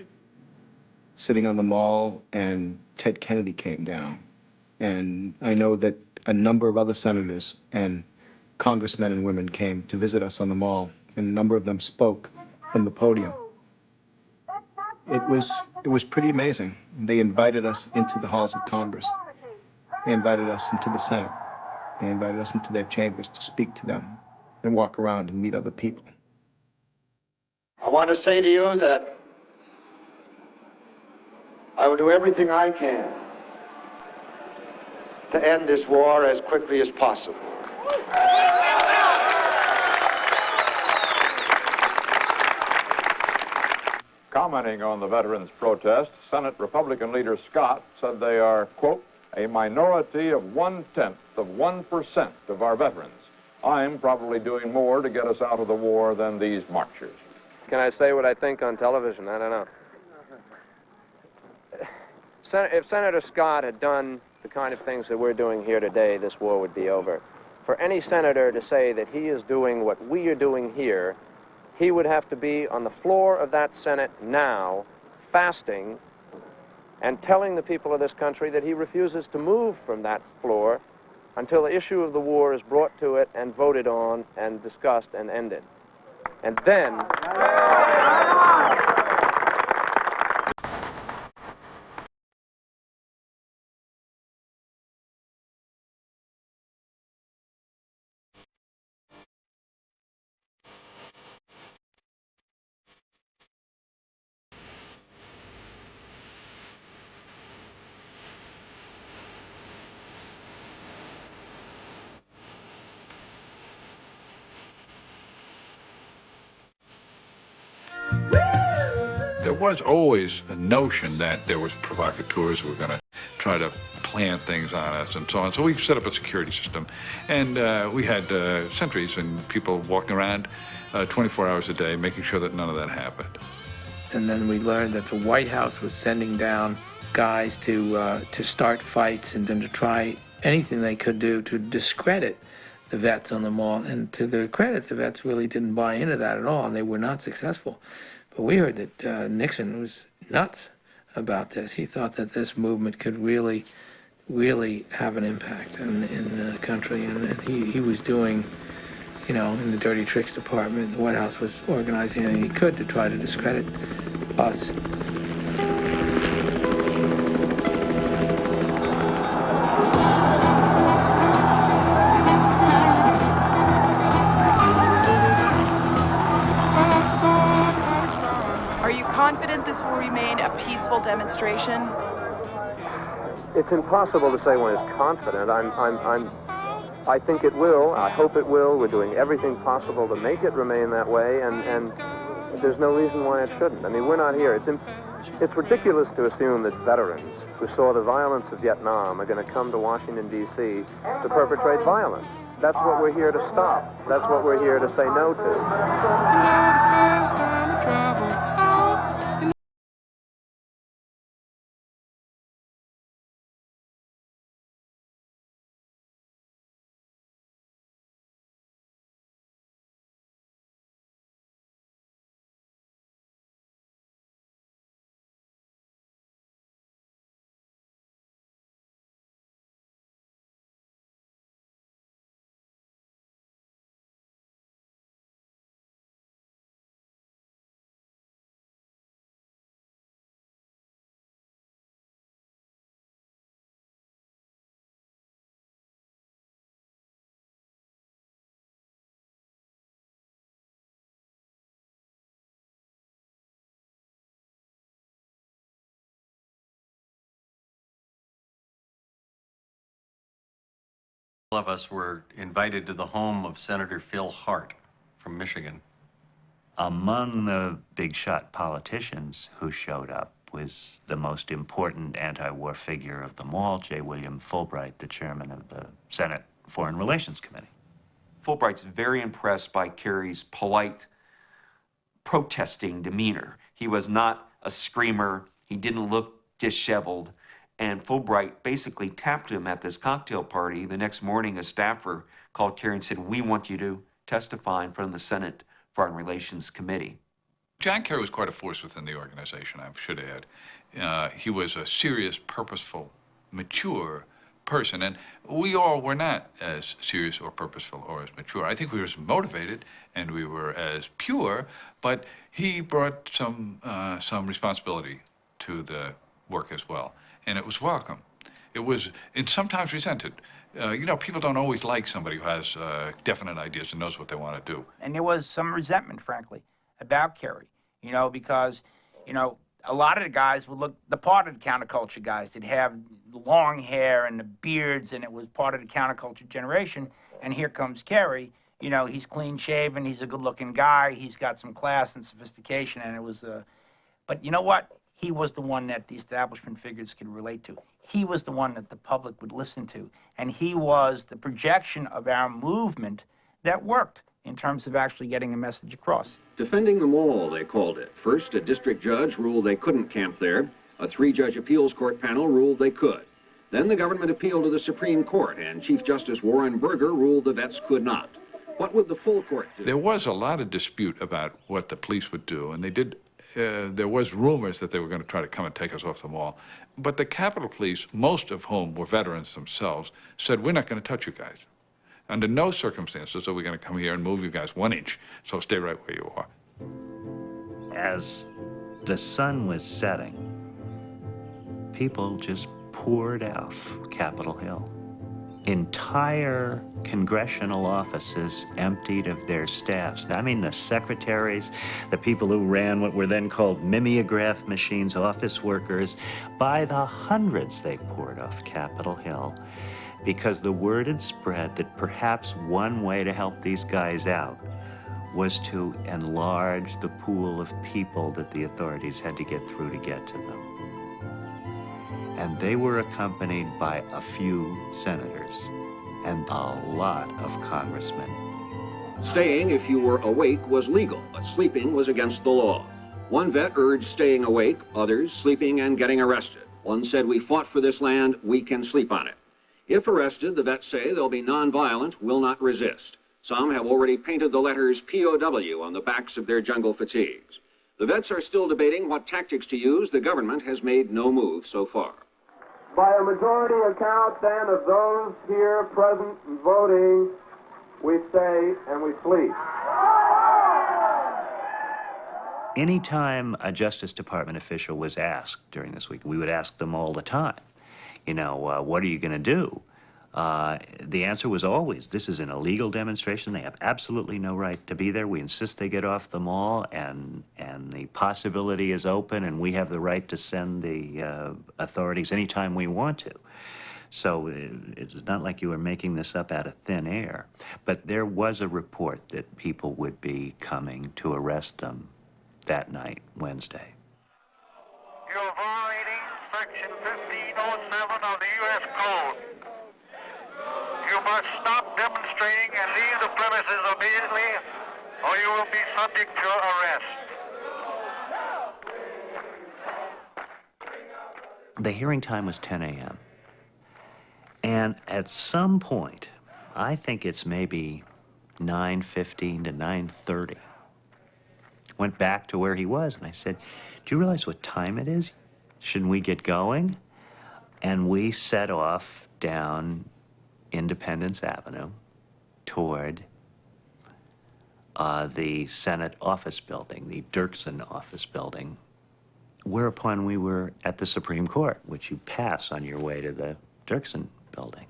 Speaker 3: sitting on the mall, and Ted Kennedy came down. And I know that a number of other senators and congressmen and women came to visit us on the mall, and a number of them spoke from the podium. It was pretty amazing. They invited us into the halls of Congress. They invited us into the Senate. They invited us into their chambers to speak to them and walk around and meet other people.
Speaker 13: I want to say to you that I will do everything I can to end this war as quickly as possible.
Speaker 10: Commenting on the veterans' protest, Senate Republican leader Scott said they are, quote, a minority of 0.1% of our veterans. I'm probably doing more to get us out of the war than these marchers.
Speaker 15: Can I say what I think on television? I don't know. If Senator Scott had done the kind of things that we're doing here today, this war would be over. For any senator to say that he is doing what we are doing here, he would have to be on the floor of that Senate now, fasting, and telling the people of this country that he refuses to move from that floor until the issue of the war is brought to it and voted on and discussed and ended. And then...
Speaker 2: There was always a notion that there was provocateurs who were going to try to plan things on us and so on. So we set up a security system, and we had sentries and people walking around 24 hours a day, making sure that none of that happened.
Speaker 9: And then we learned that the White House was sending down guys to start fights and then to try anything they could do to discredit the vets on the mall. And to their credit, the vets really didn't buy into that at all, and they were not successful. But we heard that Nixon was nuts about this. He thought that this movement could really, really have an impact in the country. And he was doing, you know, in the dirty tricks department, the White House was organizing anything he could to try to discredit us.
Speaker 18: Confident this will remain a peaceful demonstration?
Speaker 15: It's impossible to say one is confident. I think it will. I hope it will. We're doing everything possible to make it remain that way, and there's no reason why it shouldn't. I mean, we're not here. It's ridiculous to assume that veterans who saw the violence of Vietnam are going to come to Washington, D.C. to perpetrate violence. That's what we're here to stop. That's what we're here to say no to.
Speaker 26: All of us were invited to the home of Senator Phil Hart from Michigan.
Speaker 5: Among the big shot politicians who showed up was the most important anti-war figure of them all, J. William Fulbright, the chairman of the Senate Foreign Relations Committee.
Speaker 16: Fulbright's very impressed by Kerry's polite, protesting demeanor. He was not a screamer. He didn't look disheveled. And Fulbright basically tapped him at this cocktail party. The next morning, a staffer called Kerry and said, "We want you to testify in front of the Senate Foreign Relations Committee."
Speaker 2: John Kerry was quite a force within the organization, I should add. He was a serious, purposeful, mature person, and we all were not as serious or purposeful or as mature. I think we were as motivated and we were as pure, but he brought some responsibility to the work as well. And it was welcome. It was, and sometimes resented. You know, people don't always like somebody who has definite ideas and knows what they want to do.
Speaker 25: And there was some resentment, frankly, about Kerry, you know, because, you know, a lot of the guys would look the part of the counterculture guys. They'd have long hair and the beards, and it was part of the counterculture generation. And here comes Kerry. You know, he's clean-shaven, he's a good-looking guy, he's got some class and sophistication, and it was, but you know what? He was the one that the establishment figures could relate to. He was the one that the public would listen to. And he was the projection of our movement that worked in terms of actually getting a message across.
Speaker 8: Defending the mall, they called it. First, a district judge ruled they couldn't camp there. A 3-judge appeals court panel ruled they could. Then the government appealed to the Supreme Court, and Chief Justice Warren Burger ruled the vets could not. What would the full court do?
Speaker 2: There was a lot of dispute about what the police would do, and they did. There was rumors that they were going to try to come and take us off the mall. But the Capitol Police, most of whom were veterans themselves, said, "We're not going to touch you guys. Under no circumstances are we going to come here and move you guys 1 inch, so stay right where you are."
Speaker 5: As the sun was setting, people just poured out Capitol Hill. Entire congressional offices emptied of their staffs. I mean, the secretaries, the people who ran what were then called mimeograph machines, office workers, by the hundreds they poured off Capitol Hill because the word had spread that perhaps one way to help these guys out was to enlarge the pool of people that the authorities had to get through to get to them. And they were accompanied by a few senators and a lot of congressmen.
Speaker 8: Staying, if you were awake, was legal, but sleeping was against the law. One vet urged staying awake, others sleeping and getting arrested. One said, "We fought for this land, we can sleep on it." If arrested, the vets say they'll be nonviolent, will not resist. Some have already painted the letters POW on the backs of their jungle fatigues. The vets are still debating what tactics to use. The government has made no move so far.
Speaker 7: By a majority account, then, of those here present and voting, we stay and we sleep.
Speaker 5: Anytime a Justice Department official was asked during this week, we would ask them all the time, you know, what are you going to do? The answer was always, this is an illegal demonstration. They have absolutely no right to be there. We insist they get off the mall, and and the possibility is open, and we have the right to send the authorities anytime we want to. So it's not like you were making this up out of thin air. But there was a report that people would be coming to arrest them that night, Wednesday.
Speaker 7: You're violating Section 1507 of the U.S. Code. You must stop demonstrating and leave the premises immediately, or you will be subject to arrest.
Speaker 5: The hearing time was 10 a.m. And at some point, I think it's maybe 9:15 to 9:30, went back to where he was, and I said, "Do you realize what time it is? Shouldn't we get going?" And we set off down Independence Avenue toward the Senate office building, the Dirksen office building, whereupon we were at the Supreme Court, which you pass on your way to the Dirksen building.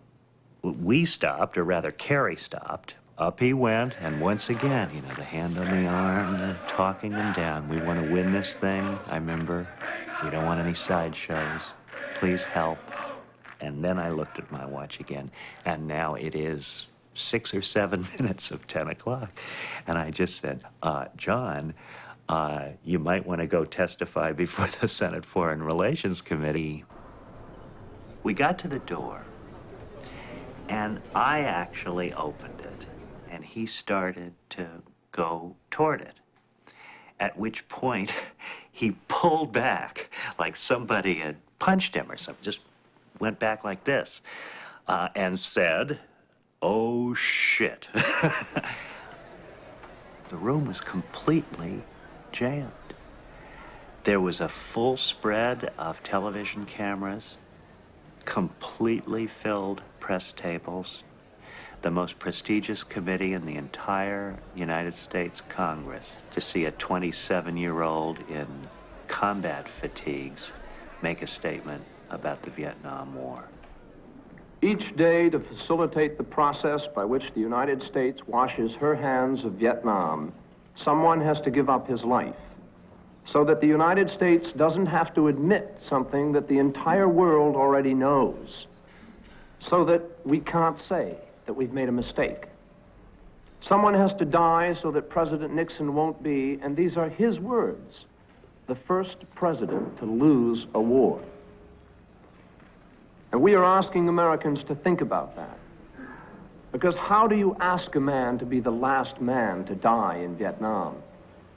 Speaker 5: We stopped, or rather Kerry stopped. Up he went, and once again, you know, the hand on the arm, the talking him down. We want to win this thing, I remember. We don't want any sideshows. Please help. And then I looked at my watch again, and now it is 6 or 7 minutes of 10 o'clock. And I just said, John, you might want to go testify before the Senate Foreign Relations Committee. We got to the door, and I actually opened it, and he started to go toward it, at which point he pulled back like somebody had punched him or something, just went back like this, and said, "Oh, shit." The room was completely jammed. There was a full spread of television cameras, completely filled press tables, the most prestigious committee in the entire United States Congress. To see a 27-year-old in combat fatigues make a statement about the Vietnam War.
Speaker 10: Each day, to facilitate the process by which the United States washes her hands of Vietnam, someone has to give up his life, so that the United States doesn't have to admit something that the entire world already knows, so that we can't say that we've made a mistake. Someone has to die so that President Nixon won't be, and these are his words, the first president to lose a war. And we are asking Americans to think about that. Because how do you ask a man to be the last man to die in Vietnam?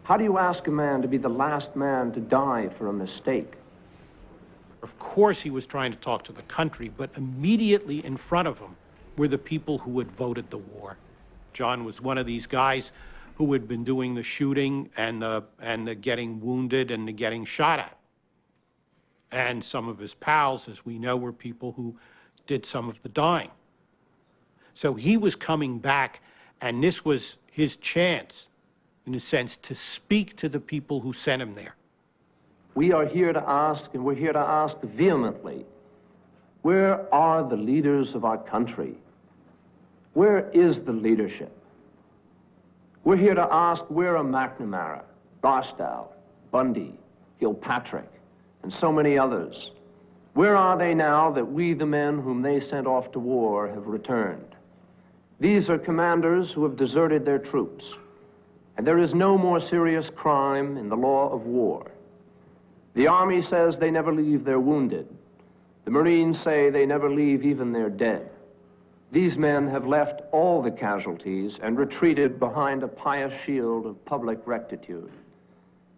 Speaker 10: How do you ask a man to be the last man to die for a mistake?
Speaker 18: Of course he was trying to talk to the country, but immediately in front of him were the people who had voted the war. John was one of these guys who had been doing the shooting and the getting wounded and the getting shot at. And some of his pals, as we know, were people who did some of the dying. So he was coming back, and this was his chance, in a sense, to speak to the people who sent him there.
Speaker 10: We are here to ask, and we're here to ask vehemently, where are the leaders of our country? Where is the leadership? We're here to ask, where are McNamara, Barstow, Bundy, Kilpatrick, and so many others? Where are they now that we, the men whom they sent off to war, have returned? These are commanders who have deserted their troops, and there is no more serious crime in the law of war. The Army says they never leave their wounded. The Marines say they never leave even their dead. These men have left all the casualties and retreated behind a pious shield of public rectitude.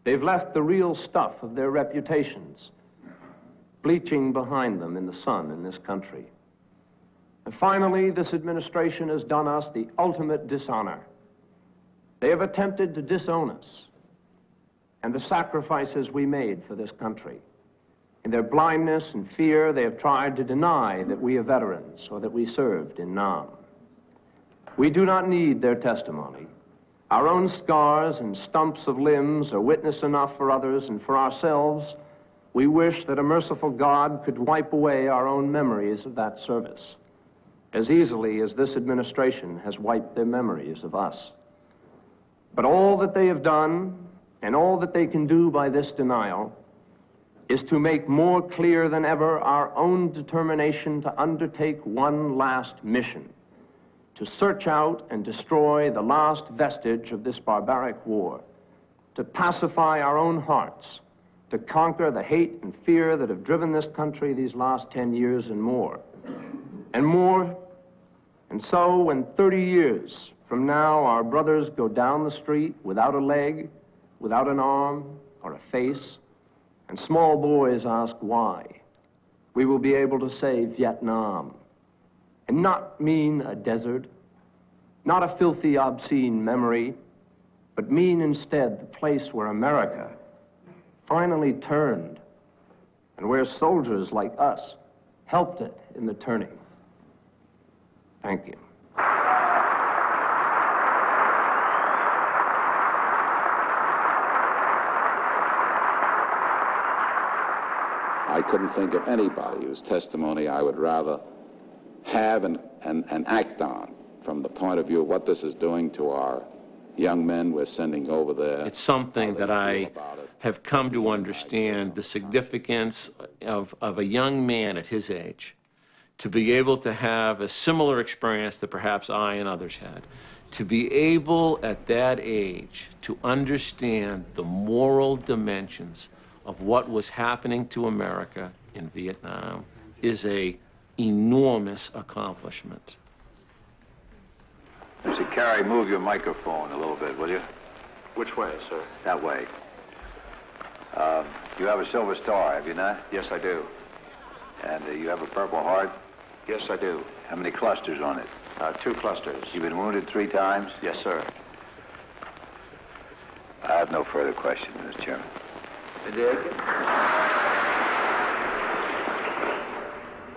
Speaker 10: They've left the real stuff of their reputations bleaching behind them in the sun in this country. And finally, this administration has done us the ultimate dishonor. They have attempted to disown us and the sacrifices we made for this country. In their blindness and fear, they have tried to deny that we are veterans or that we served in Nam. We do not need their testimony. Our own scars and stumps of limbs are witness enough for others, and for ourselves, we wish that a merciful God could wipe away our own memories of that service, as easily as this administration has wiped their memories of us. But all that they have done
Speaker 19: And all that they can do by this denial is to make more clear than ever our own determination to undertake one last mission, to search out and destroy the last vestige of this barbaric war, to pacify our own hearts, to conquer the hate and fear that have driven this country these last 10 years and more. And more. And so when 30 years from now our brothers go down the street without a leg, without an arm or a face, and small boys ask why, we will be able to say Vietnam, and not mean a desert, not a filthy, obscene memory, but mean instead the place where America finally turned, and where soldiers like us helped it in the turning. Thank you.
Speaker 20: I couldn't think of anybody whose testimony I would rather have and act on from the point of view of what this is doing to our young men we're sending over there.
Speaker 21: It's something that I have come to understand the significance of a young man at his age, to be able to have a similar experience that perhaps I and others had, to be able at that age to understand the moral dimensions of what was happening to America in Vietnam is an enormous accomplishment.
Speaker 22: Mr. Kerry, move your microphone a little bit, will you?
Speaker 11: Which way, sir?
Speaker 22: That way. You have a Silver Star, have you not?
Speaker 11: Yes, I do.
Speaker 22: And you have a Purple Heart?
Speaker 11: Yes, I do.
Speaker 22: How many clusters on it?
Speaker 11: 2 clusters.
Speaker 22: You've been wounded 3 times?
Speaker 11: Yes, sir.
Speaker 22: I have no further questions, Mr. Chairman.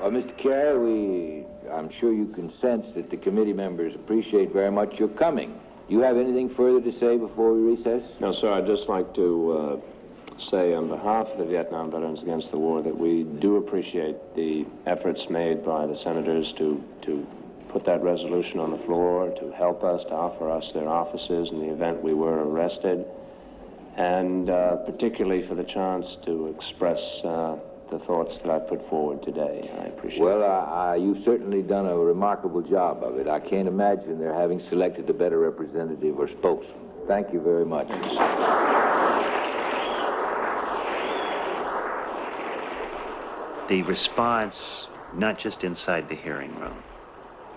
Speaker 23: Well, Mr. Kerry, I'm sure you can sense that the committee members appreciate very much your coming. You have anything further to say before we recess?
Speaker 24: No, sir. I'd just like to say on behalf of the Vietnam Veterans Against the War that we do appreciate the efforts made by the senators to put that resolution on the floor, to help us, to offer us their offices in the event we were arrested, and particularly for the chance to express the thoughts that I put forward today. I appreciate it.
Speaker 23: Well, you've certainly done a remarkable job of it. I can't imagine they're having selected a better representative or spokesman. Thank you very much.
Speaker 5: The response, not just inside the hearing room,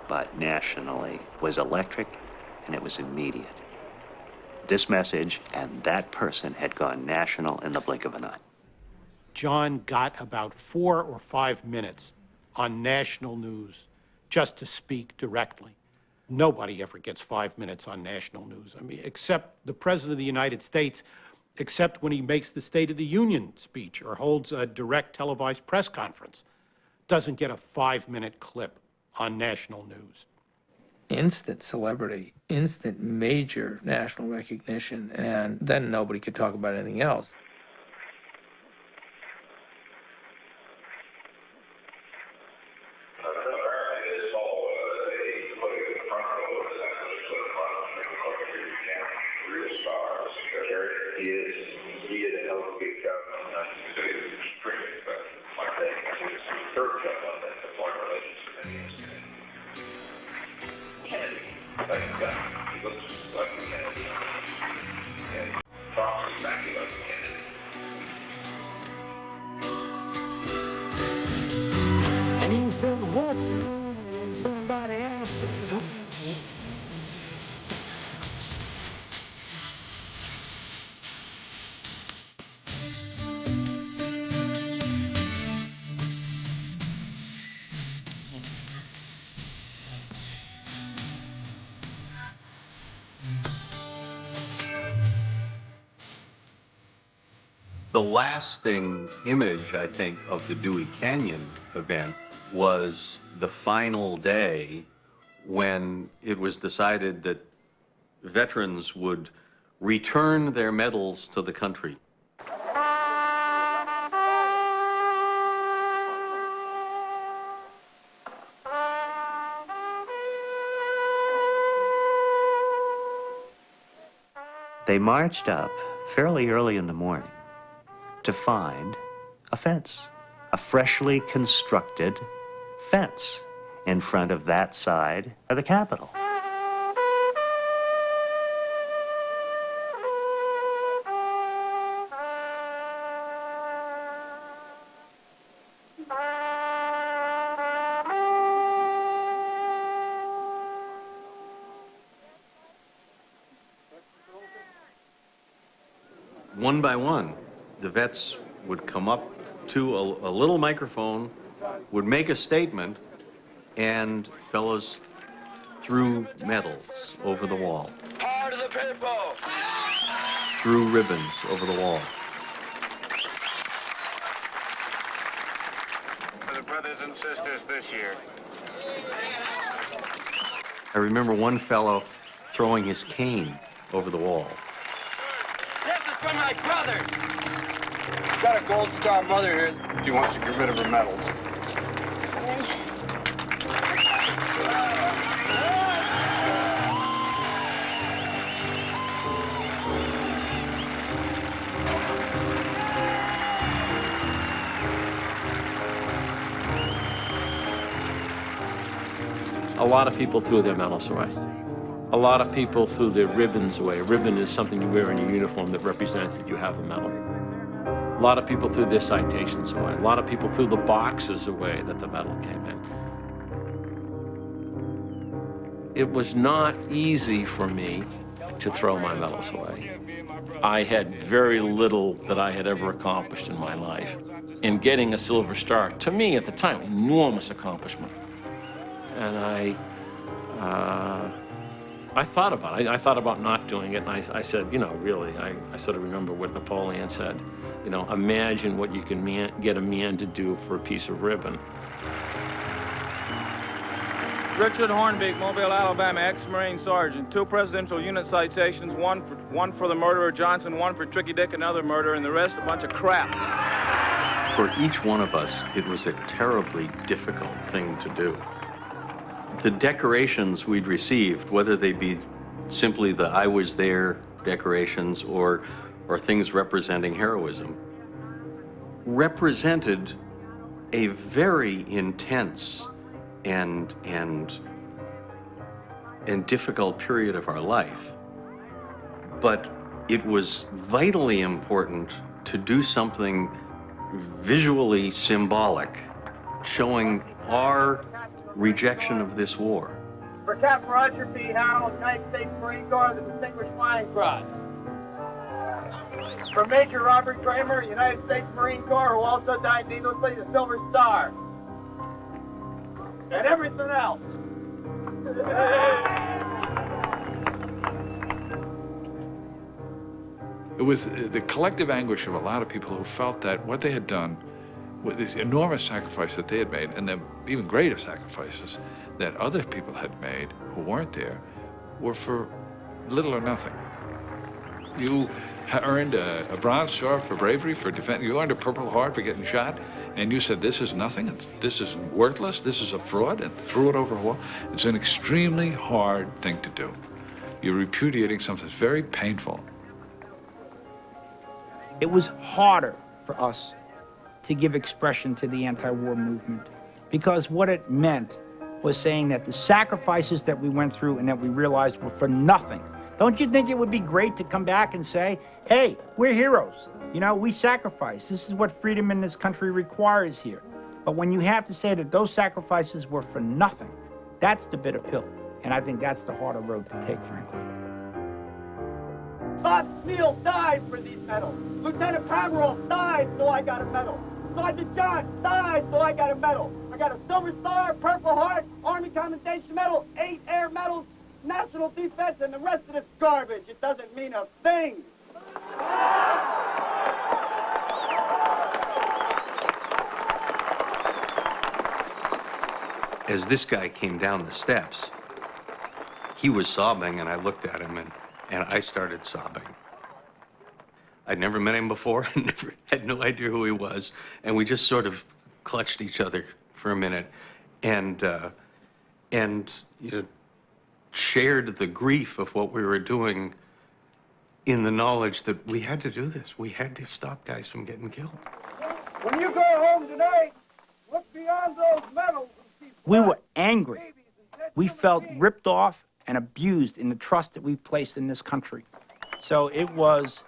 Speaker 5: but nationally, was electric, and it was immediate. This message and that person had gone national in the blink of an eye.
Speaker 18: John got about 4 or 5 minutes on national news just to speak directly. Nobody ever gets 5 minutes on national news. I mean, except the President of the United States, except when he makes the State of the Union speech or holds a direct televised press conference, doesn't get a 5-minute clip on national news.
Speaker 9: Instant celebrity, instant major national recognition, and then nobody could talk about anything else.
Speaker 7: And you've been walking somebody else's home.
Speaker 26: The lasting image, I think, of the Dewey Canyon event was the final day when it was decided that veterans would return their medals to the country.
Speaker 5: They marched up fairly early in the morning to find a fence, a freshly constructed fence in front of that side of the Capitol.
Speaker 26: One by one, the vets would come up to a little microphone, would make a statement, and fellows threw medals over the wall.
Speaker 7: Power to the people!
Speaker 26: Threw ribbons over the wall.
Speaker 1: For the brothers and sisters this year.
Speaker 26: I remember one fellow throwing his cane over the wall.
Speaker 7: This is for my brother! Got a Gold Star mother here.
Speaker 1: She wants to get rid of her medals.
Speaker 21: A lot of people threw their medals away. A lot of people threw their ribbons away. A ribbon is something you wear in your uniform that represents that you have a medal. A lot of people threw their citations away. A lot of people threw the boxes away that the medal came in. It was not easy for me to throw my medals away. I had very little that I had ever accomplished in my life. In getting a Silver Star, to me at the time, enormous accomplishment. And I thought about it. I thought about not doing it, and I said, you know, really, I sort of remember what Napoleon said. You know, imagine what you can get a man to do for a piece of ribbon.
Speaker 4: Richard Hornbeek, Mobile, Alabama, ex-Marine Sergeant. 2 presidential unit citations, one for the murderer Johnson, 1 for Tricky Dick, another murder, and the rest a bunch of crap.
Speaker 26: For each one of us, it was a terribly difficult thing to do. The decorations we'd received, whether they be simply the I was there decorations or things representing heroism, represented a very intense and difficult period of our life. But it was vitally important to do something visually symbolic, showing our rejection of this war.
Speaker 7: For Captain Roger P. Howell, United States Marine Corps, the Distinguished Flying Cross. For Major Robert Kramer, United States Marine Corps, who also died needlessly, the Silver Star. And everything else.
Speaker 2: It was the collective anguish of a lot of people who felt that what they had done, with this enormous sacrifice that they had made, and the even greater sacrifices that other people had made who weren't there, were for little or nothing. You earned a Bronze Star for bravery, for defense. You earned a Purple Heart for getting shot, and you said, this is nothing, this is worthless, this is a fraud, and threw it over a wall. It's an extremely hard thing to do. You're repudiating something that's very painful.
Speaker 25: It was harder for us to give expression to the anti-war movement, because what it meant was saying that the sacrifices that we went through and that we realized were for nothing. Don't you think it would be great to come back and say, hey, we're heroes. You know, we sacrificed. This is what freedom in this country requires here. But when you have to say that those sacrifices were for nothing, that's the bitter pill. And I think that's the harder road to take, frankly.
Speaker 7: Bob Steele died for these medals. Lieutenant Pomerol died so I got a medal. Sergeant John died so I got a medal. I got a Silver Star, Purple Heart, Army Commendation Medal, 8 Air Medals, National Defense, and the rest of this garbage. It doesn't mean a thing.
Speaker 26: As this guy came down the steps, he was sobbing, and I looked at him, and I started sobbing. I'd never met him before, had no idea who he was, and we just sort of clutched each other for a minute, and you know, shared the grief of what we were doing in the knowledge that we had to do this. We had to stop guys from getting killed.
Speaker 7: When you go home tonight, look beyond those medals and see.
Speaker 25: We were angry. We felt ripped off and abused in the trust that we placed in this country. So it was,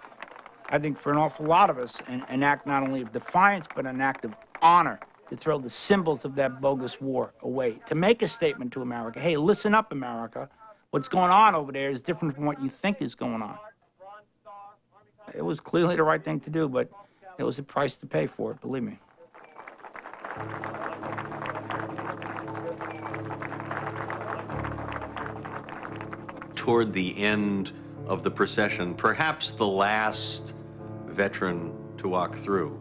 Speaker 25: I think, for an awful lot of us, an act not only of defiance, but an act of honor to throw the symbols of that bogus war away, to make a statement to America, hey, listen up, America. What's going on over there is different from what you think is going on. It was clearly the right thing to do, but it was a price to pay for it, believe me.
Speaker 26: Toward the end of the procession, perhaps the last veteran to walk through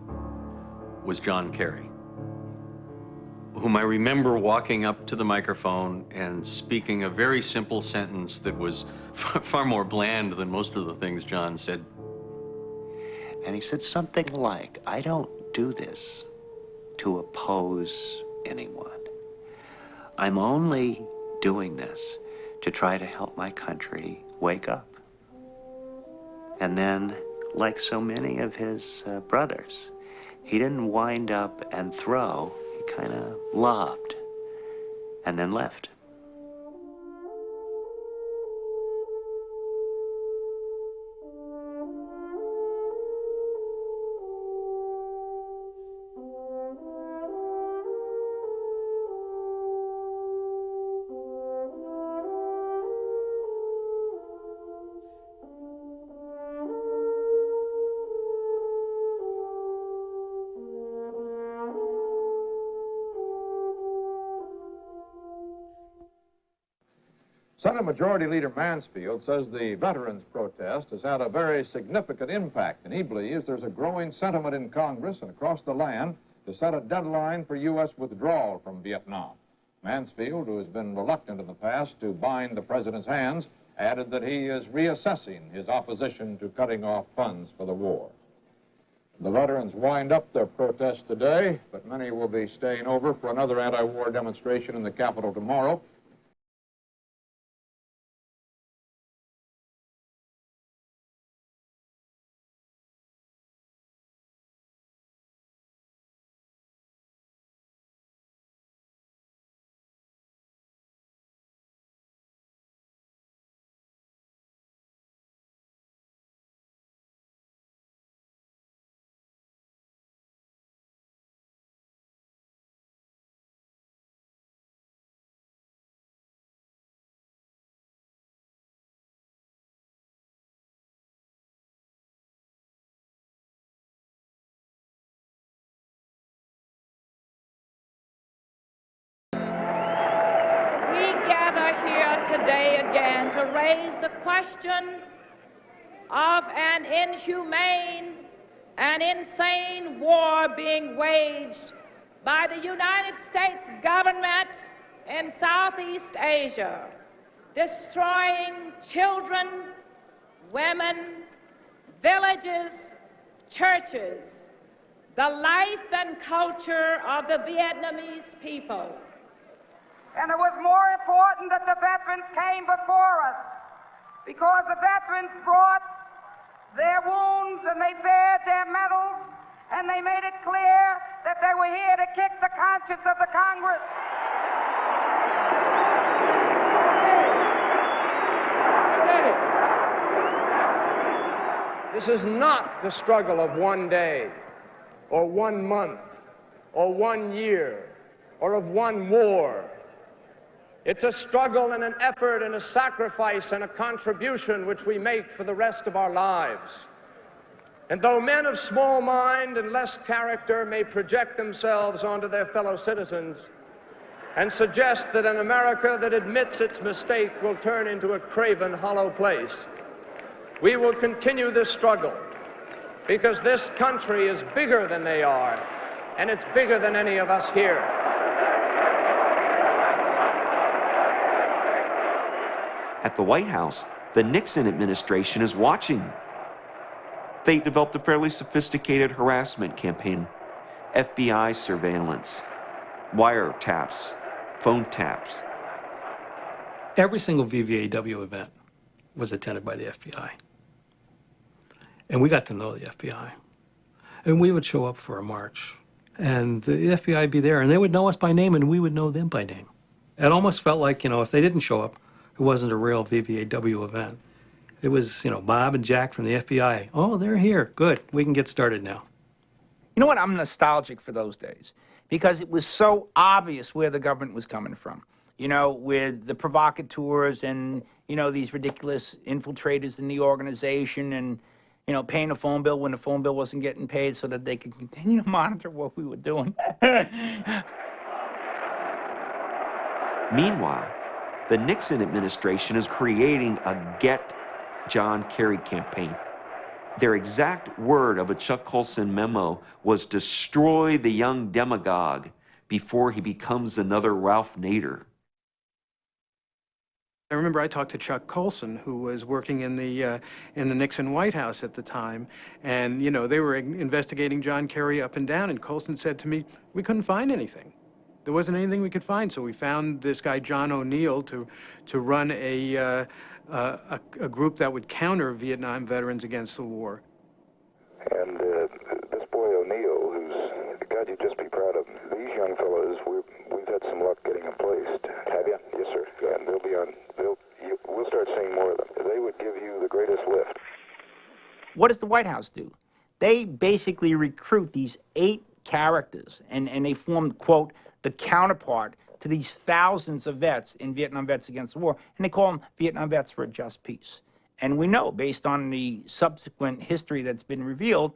Speaker 26: was John Kerry, whom I remember walking up to the microphone and speaking a very simple sentence that was far more bland than most of the things John said.
Speaker 5: And he said something like, I don't do this to oppose anyone. I'm only doing this to try to help my country wake up. And then, like so many of his brothers, he didn't wind up and throw, he kind of lobbed and then left.
Speaker 10: Senate Majority Leader Mansfield says the veterans' protest has had a very significant impact, and he believes there's a growing sentiment in Congress and across the land to set a deadline for U.S. withdrawal from Vietnam. Mansfield, who has been reluctant in the past to bind the president's hands, added that he is reassessing his opposition to cutting off funds for the war. The veterans wind up their protest today, but many will be staying over for another anti-war demonstration in the Capitol tomorrow.
Speaker 3: Here today again to raise the question of an inhumane and insane war being waged by the United States government in Southeast Asia, destroying children, women, villages, churches, the life and culture of the Vietnamese people.
Speaker 6: And it was more important that the veterans came before us, because the veterans brought their wounds and they bared their medals, and they made it clear that they were here to kick the conscience of the Congress.
Speaker 19: This is not the struggle of one day, or 1 month, or 1 year, or of one war. It's a struggle and an effort and a sacrifice and a contribution which we make for the rest of our lives. And though men of small mind and less character may project themselves onto their fellow citizens and suggest that an America that admits its mistake will turn into a craven, hollow place, we will continue this struggle, because this country is bigger than they are, and it's bigger than any of us here.
Speaker 16: At the White House, the Nixon administration is watching. They developed a fairly sophisticated harassment campaign, FBI surveillance, wiretaps, phone taps.
Speaker 12: Every single VVAW event was attended by the FBI.
Speaker 8: And we got to know the FBI. And we would show up for a march. And the FBI would be there, and they would know us by name, and we would know them by name. It almost felt like, if they didn't show up, it wasn't a real VVAW event. It was, Bob and Jack from the FBI. Oh, they're here. Good. We can get started now.
Speaker 25: You know what? I'm nostalgic for those days because it was so obvious where the government was coming from. With the provocateurs and, these ridiculous infiltrators in the organization and, paying a phone bill when the phone bill wasn't getting paid so that they could continue to monitor what we were doing.
Speaker 16: Meanwhile, the Nixon administration is creating a Get John Kerry campaign. Their exact word of a Chuck Colson memo was destroy the young demagogue before he becomes another Ralph Nader.
Speaker 12: I remember I talked to Chuck Colson, who was working in the Nixon White House at the time, and they were investigating John Kerry up and down, and Colson said to me, we couldn't find anything. There wasn't anything we could find, so we found this guy John O'Neill to run a group that would counter Vietnam veterans against the war.
Speaker 13: And this boy O'Neill, God, you'd just be proud of him. These young fellows, we've had some luck getting them placed. Have you? Yes, sir. And they'll be on. We'll start seeing more of them. They would give you the greatest lift.
Speaker 25: What does the White House do? They basically recruit these 8 characters, and they form, quote, the counterpart to these thousands of vets in Vietnam Vets Against the War, and they call them Vietnam Vets for a Just Peace. And we know, based on the subsequent history that's been revealed,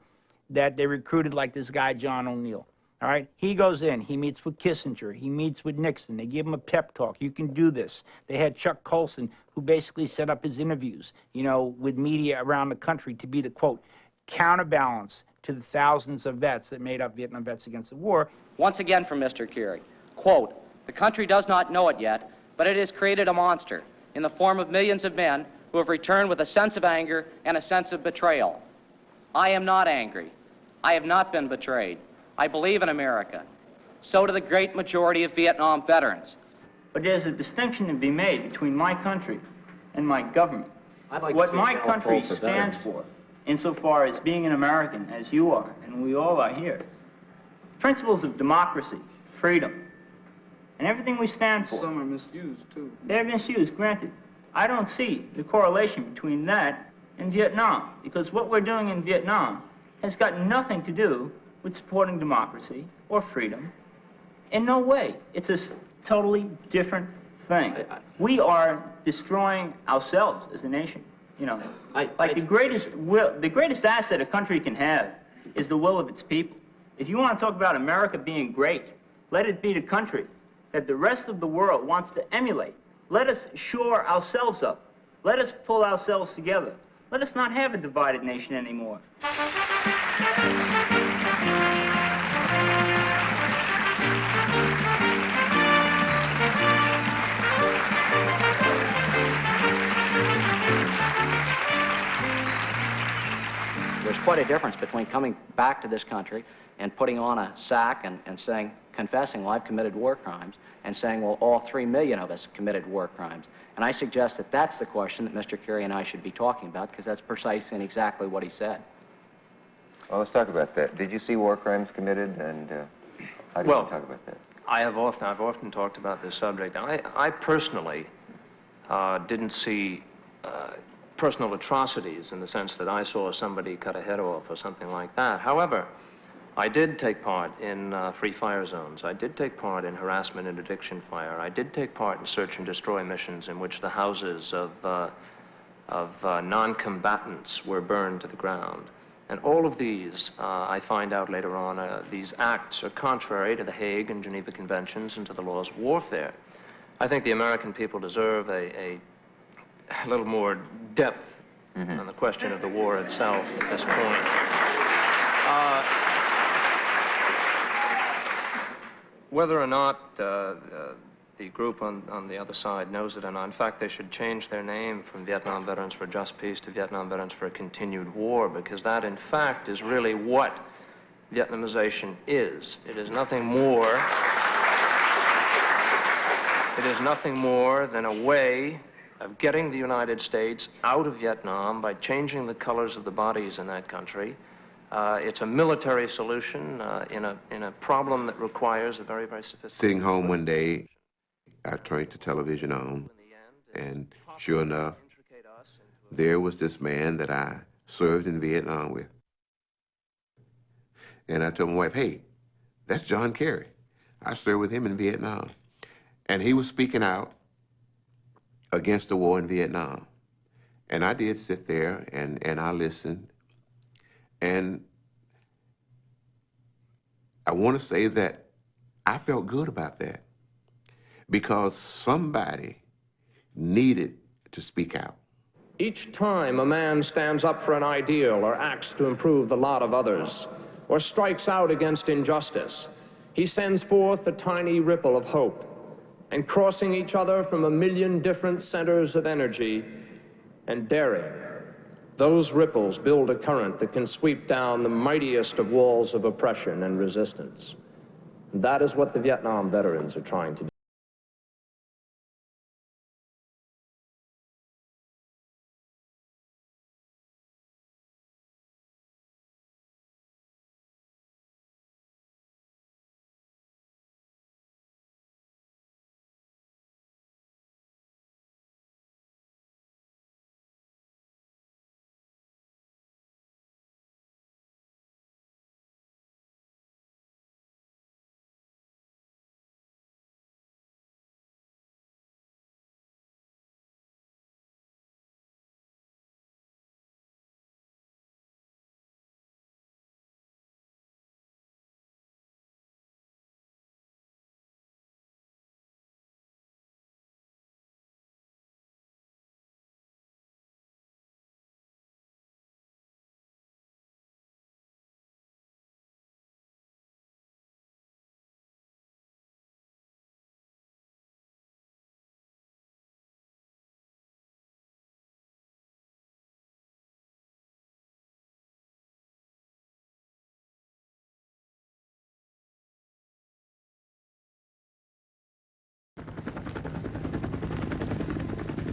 Speaker 25: that they recruited like this guy, John O'Neill. All right? He goes in, he meets with Kissinger, he meets with Nixon, they give him a pep talk, you can do this. They had Chuck Colson, who basically set up his interviews, with media around the country to be the, quote, counterbalance to the thousands of vets that made up Vietnam Vets Against the War.
Speaker 14: Once again from Mr. Kerry, quote, the country does not know it yet, but it has created a monster in the form of millions of men who have returned with a sense of anger and a sense of betrayal. I am not angry. I have not been betrayed. I believe in America. So do the great majority of Vietnam veterans.
Speaker 25: But there's a distinction to be made between my country and my government. What my country stands for, insofar as being an American, as you are, and we all are here, principles of democracy, freedom, and everything we stand for.
Speaker 4: Some are misused, too.
Speaker 25: They're misused, granted. I don't see the correlation between that and Vietnam, because what we're doing in Vietnam has got nothing to do with supporting democracy or freedom. In no way. It's a totally different thing. We are destroying ourselves as a nation. The greatest asset a country can have is the will of its people. If you want to talk about America being great, let it be the country that the rest of the world wants to emulate. Let us shore ourselves up. Let us pull ourselves together. Let us not have a divided nation anymore.
Speaker 14: There's quite a difference between coming back to this country and putting on a sack and saying, confessing, well, I've committed war crimes, and saying, well, all 3 million of us committed war crimes. And I suggest that that's the question that Mr. Kerry and I should be talking about, because that's precisely and exactly what he said.
Speaker 15: Well, let's talk about that. Did you see war crimes committed, and how do you talk about that?
Speaker 24: I've often talked about this subject. I personally didn't see personal atrocities in the sense that I saw somebody cut a head off or something like that. However, I did take part in free fire zones. I did take part in harassment and addiction fire. I did take part in search and destroy missions in which the houses of non-combatants were burned to the ground. And all of these, I find out later on, these acts are contrary to the Hague and Geneva Conventions and to the laws of warfare. I think the American people deserve a little more depth on the question of the war itself at this point. Whether or not the group on the other side knows it or not, in fact, they should change their name from Vietnam Veterans for a Just Peace to Vietnam Veterans for a Continued War, because that, in fact, is really what Vietnamization is. It is nothing more. It is nothing more than a way
Speaker 19: of getting the United States out of Vietnam by changing the colors of the bodies in that country. It's a military solution in a problem that requires a very, very sophisticated...
Speaker 11: Sitting home one day, I turned the television on, and sure enough, there was this man that I served in Vietnam with. And I told my wife, hey, that's John Kerry. I served with him in Vietnam. And he was speaking out against the war in Vietnam. And I did sit there and I listened. And I want to say that I felt good about that because somebody needed to speak out.
Speaker 19: Each time a man stands up for an ideal or acts to improve the lot of others or strikes out against injustice, he sends forth a tiny ripple of hope, and crossing each other from a million different centers of energy and daring, those ripples build a current that can sweep down the mightiest of walls of oppression and resistance. That is what the Vietnam veterans are trying to do.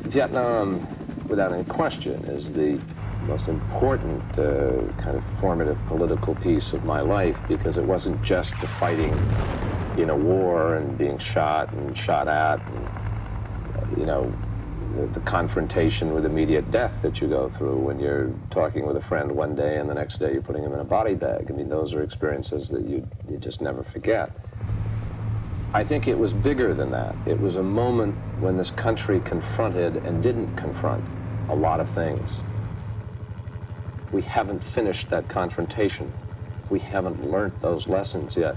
Speaker 24: Vietnam, without any question, is the most important kind of formative political piece of my life, because it wasn't just the fighting in a war and being shot at, and, you know, the confrontation with immediate death that you go through when you're talking with a friend one day and the next day you're putting him in a body bag. I mean, those are experiences that you just never forget. I think it was bigger than that. It was a moment when this country confronted and didn't confront a lot of things. We haven't finished that confrontation. We haven't learned those lessons yet.